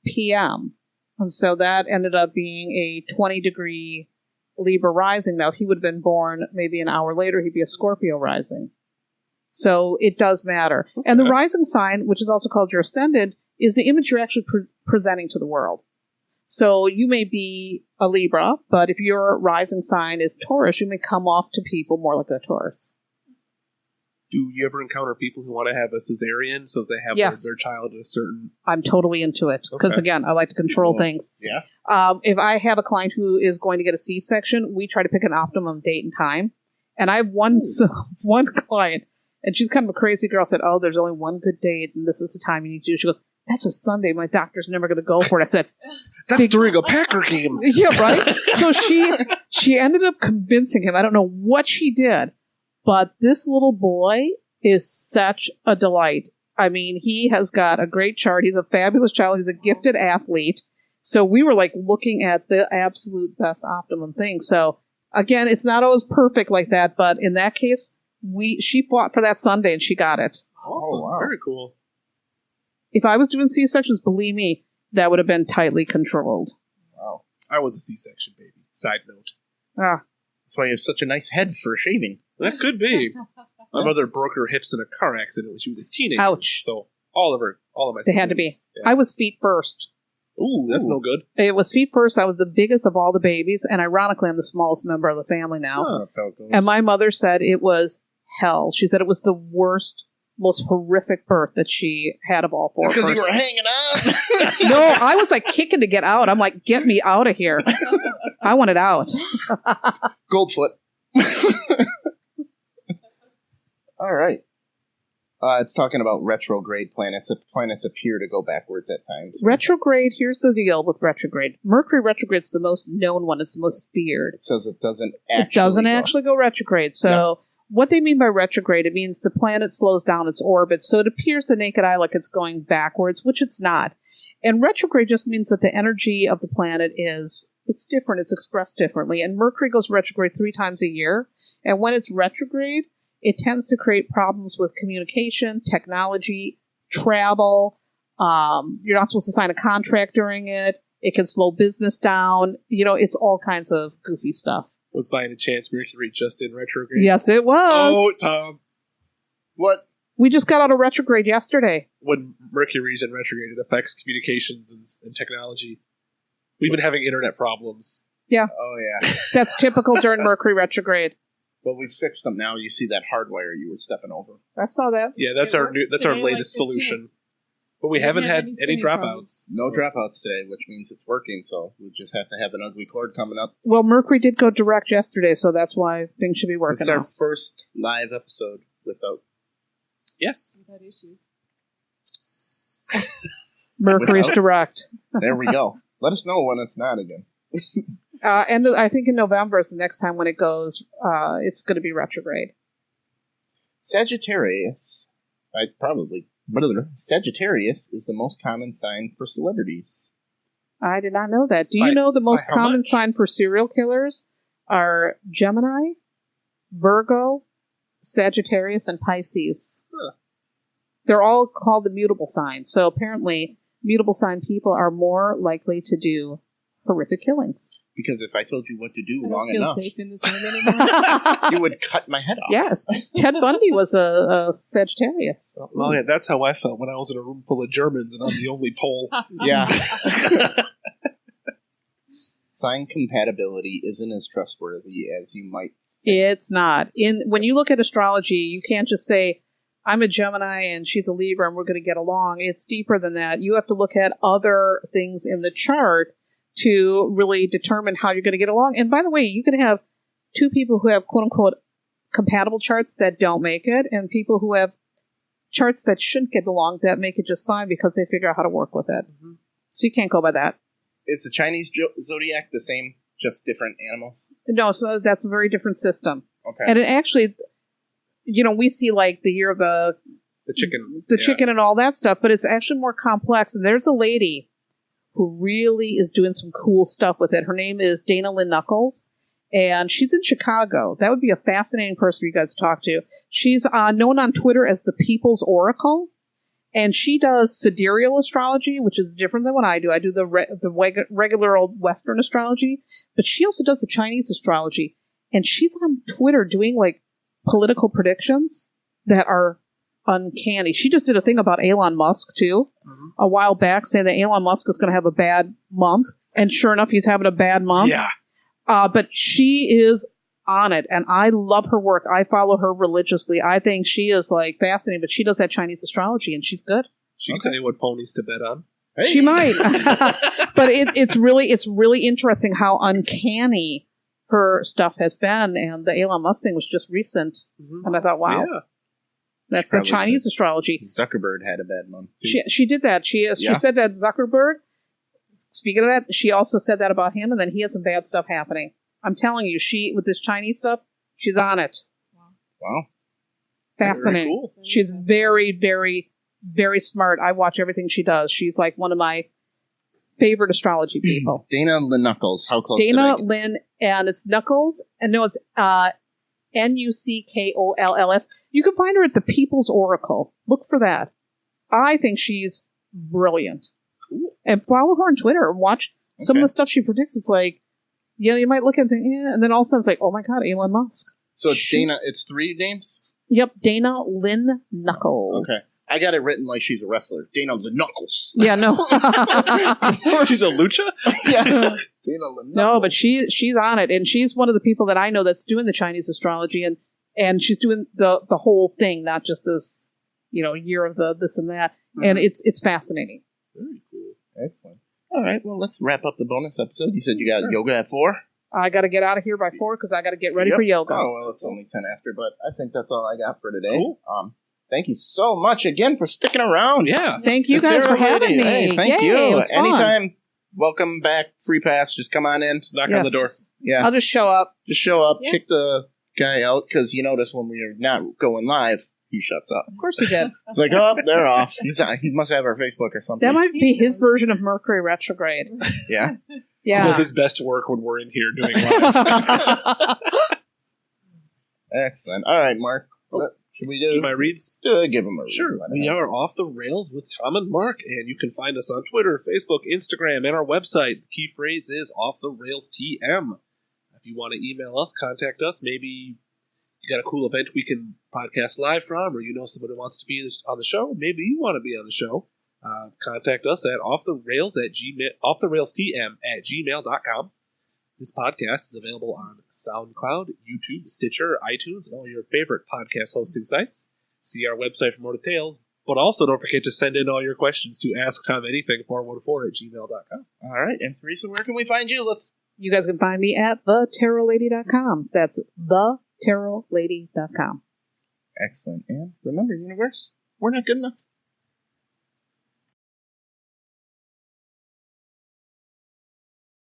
p.m. And so that ended up being a 20-degree Libra rising. Now, if he would have been born maybe an hour later, he'd be a Scorpio rising. So it does matter. Okay. And the rising sign, which is also called your ascendant, is the image you're actually presenting to the world. So you may be a Libra, but if your rising sign is Taurus, you may come off to people more like a Taurus. Do you ever encounter people who want to have a cesarean so they have their child at a certain... I'm totally into it. Because, again, I like to control things. Yeah. If I have a client who is going to get a C-section, we try to pick an optimum date and time. And I have one client, and she's kind of a crazy girl, said, there's only one good date, and this is the time you need to do. She goes, that's a Sunday. My doctor's never going to go for it. I said... That's during a Packer game. Yeah, right? So she ended up convincing him. I don't know what she did. But this little boy is such a delight. I mean, he has got a great chart. He's a fabulous child. He's a gifted athlete. So we were looking at the absolute best optimum thing. So again, it's not always perfect like that, but in that case, she fought for that Sunday and she got it. Awesome. Wow. Very cool. If I was doing C-sections, believe me, that would have been tightly controlled. Wow. I was a C-section baby. Side note. That's why you have such a nice head for shaving. That could be. My mother broke her hips in a car accident when she was a teenager. Ouch. So all of my They had to be. Yeah. I was feet first. Ooh, that's no good. It was feet first. I was the biggest of all the babies, and ironically, I'm the smallest member of the family now. Oh, that's how it goes. And my mother said it was hell. She said it was the worst, most horrific birth that she had of all four. It's because you were hanging on. No, I was kicking to get out. I'm like, get me out of here. I wanted out. Goldfoot. All right. It's talking about retrograde planets. If planets appear to go backwards at times. Retrograde, here's the deal with retrograde. Mercury retrograde's the most known one. It's the most feared. It says it doesn't actually go retrograde. So what they mean by retrograde, it means the planet slows down its orbit. So it appears to the naked eye like it's going backwards, which it's not. And retrograde just means that the energy of the planet it's different. It's expressed differently. And Mercury goes retrograde 3 times a year. And when it's retrograde, it tends to create problems with communication, technology, travel. You're not supposed to sign a contract during it. It can slow business down. It's all kinds of goofy stuff. Was by any chance Mercury just in retrograde? Yes, it was. Oh, Tom. What? We just got out of retrograde yesterday. When Mercury's in retrograde, it affects communications and technology. We've been having internet problems. Yeah. Oh, yeah. That's typical during Mercury retrograde. But we fixed them now. You see that hardwire you were stepping over. I saw that. Yeah, that's our latest solution. But we haven't had any dropouts. No dropouts today, which means it's working, so we just have to have an ugly cord coming up. Well, Mercury did go direct yesterday, so that's why things should be working. It's our first live episode without... Yes. Without issues. Mercury's direct. There we go. Let us know when it's not again. And I think in November is the next time when it goes. It's going to be retrograde. Sagittarius is the most common sign for celebrities. I did not know that. Do you know the most common sign for serial killers are Gemini, Virgo, Sagittarius, and Pisces? Huh. They're all called the mutable signs. So apparently, mutable sign people are more likely to do horrific killings. Because if I told you what to do I long don't feel enough, safe in this room anymore. you would cut my head off. Yeah. Ted Bundy was a Sagittarius. So. Well, yeah, that's how I felt when I was in a room full of Germans and I'm the only Pole. Yeah. Sign compatibility isn't as trustworthy as you might. It's not. When you look at astrology, you can't just say, I'm a Gemini and she's a Libra and we're going to get along. It's deeper than that. You have to look at other things in the chart to really determine how you're going to get along. And by the way, you can have two people who have quote-unquote compatible charts that don't make it, and people who have charts that shouldn't get along that make it just fine because they figure out how to work with it. Mm-hmm. So you can't go by that. Is the Chinese zodiac the same, just different animals? No, so that's a very different system. Okay. And it actually, we see like the year of the chicken and all that stuff, but it's actually more complex. And there's a lady who really is doing some cool stuff with it. Her name is Dana Lynn Knuckles, and she's in Chicago. That would be a fascinating person for you guys to talk to. She's known on Twitter as the People's Oracle, and she does sidereal astrology, which is different than what I do. I do the regular old Western astrology, but she also does the Chinese astrology, and she's on Twitter doing like political predictions that are uncanny. She just did a thing about Elon Musk too, a while back, saying that Elon Musk is going to have a bad month, and sure enough, he's having a bad month. Yeah. But she is on it, and I love her work. I follow her religiously. I think she is like fascinating, but she does that Chinese astrology, and she's good. She can tell you what ponies to bet on. Hey. She might, but it's really interesting how uncanny her stuff has been, and the Elon Musk thing was just recent, and I thought, wow. Yeah. That's the Chinese astrology. Zuckerberg had a bad month, too. She did that. She said that Zuckerberg, speaking of that, she also said that about him, and then he had some bad stuff happening. I'm telling you, with this Chinese stuff, she's on it. Wow. Fascinating. Very cool. She's very, very, very smart. I watch everything she does. She's like one of my favorite astrology people. Dana Lynn Knuckles. How close Dana Lynn, and it's Knuckles, and no, it's Nuckolls. You can find her at the People's Oracle. Look for that. I think she's brilliant. Cool. And follow her on Twitter and watch some of the stuff she predicts. It's like, you might look at it and think, and then all of a sudden it's like, oh my God, Elon Musk. So it's Dana, it's 3 names? Yep, Dana Lynn Knuckles. Okay. I got it written like she's a wrestler. Dana Lynn Knuckles. Yeah, no. She's a lucha? Yeah. Dana Lynn Knuckles. No, but she's on it, and she's one of the people that I know that's doing the Chinese astrology, and she's doing the whole thing, not just this, year of the this and that. And it's fascinating. Very cool. Excellent. All right, well, let's wrap up the bonus episode. You said you got yoga at 4? I got to get out of here by 4 because I got to get ready for yoga. Oh, well, it's only 10 after, but I think that's all I got for today. Cool. Thank you so much again for sticking around. Yeah. Thank you guys for having me. Hey, thank you. Anytime, welcome back, free pass. Just come on in. Just knock on the door. Yeah. I'll just show up. Kick the guy out, because you notice when we're not going live, he shuts up. Of course he did. It's like, oh, they're off. He must have our Facebook or something. That might be his version of Mercury retrograde. Yeah? Yeah. He does his best work when we're in here doing live. Excellent. All right, Mark. Should we do my reads? Give him a read. Sure. We are Off the Rails with Tom and Mark, and you can find us on Twitter, Facebook, Instagram, and our website. The key phrase is Off the Rails TM. If you want to email us, contact us. Maybe you got a cool event we can podcast live from, or somebody who wants to be on the show. Maybe you want to be on the show. Contact us at offtherailstm@gmail.com. This podcast is available on SoundCloud, YouTube, Stitcher, iTunes, and all your favorite podcast hosting sites. See our website for more details, but also don't forget to send in all your questions to asktomanything414@gmail.com. All right, and Theresa, where can we find you? You guys can find me at thetarolady.com. That's thetarolady.com. Excellent. And remember, universe, we're not good enough.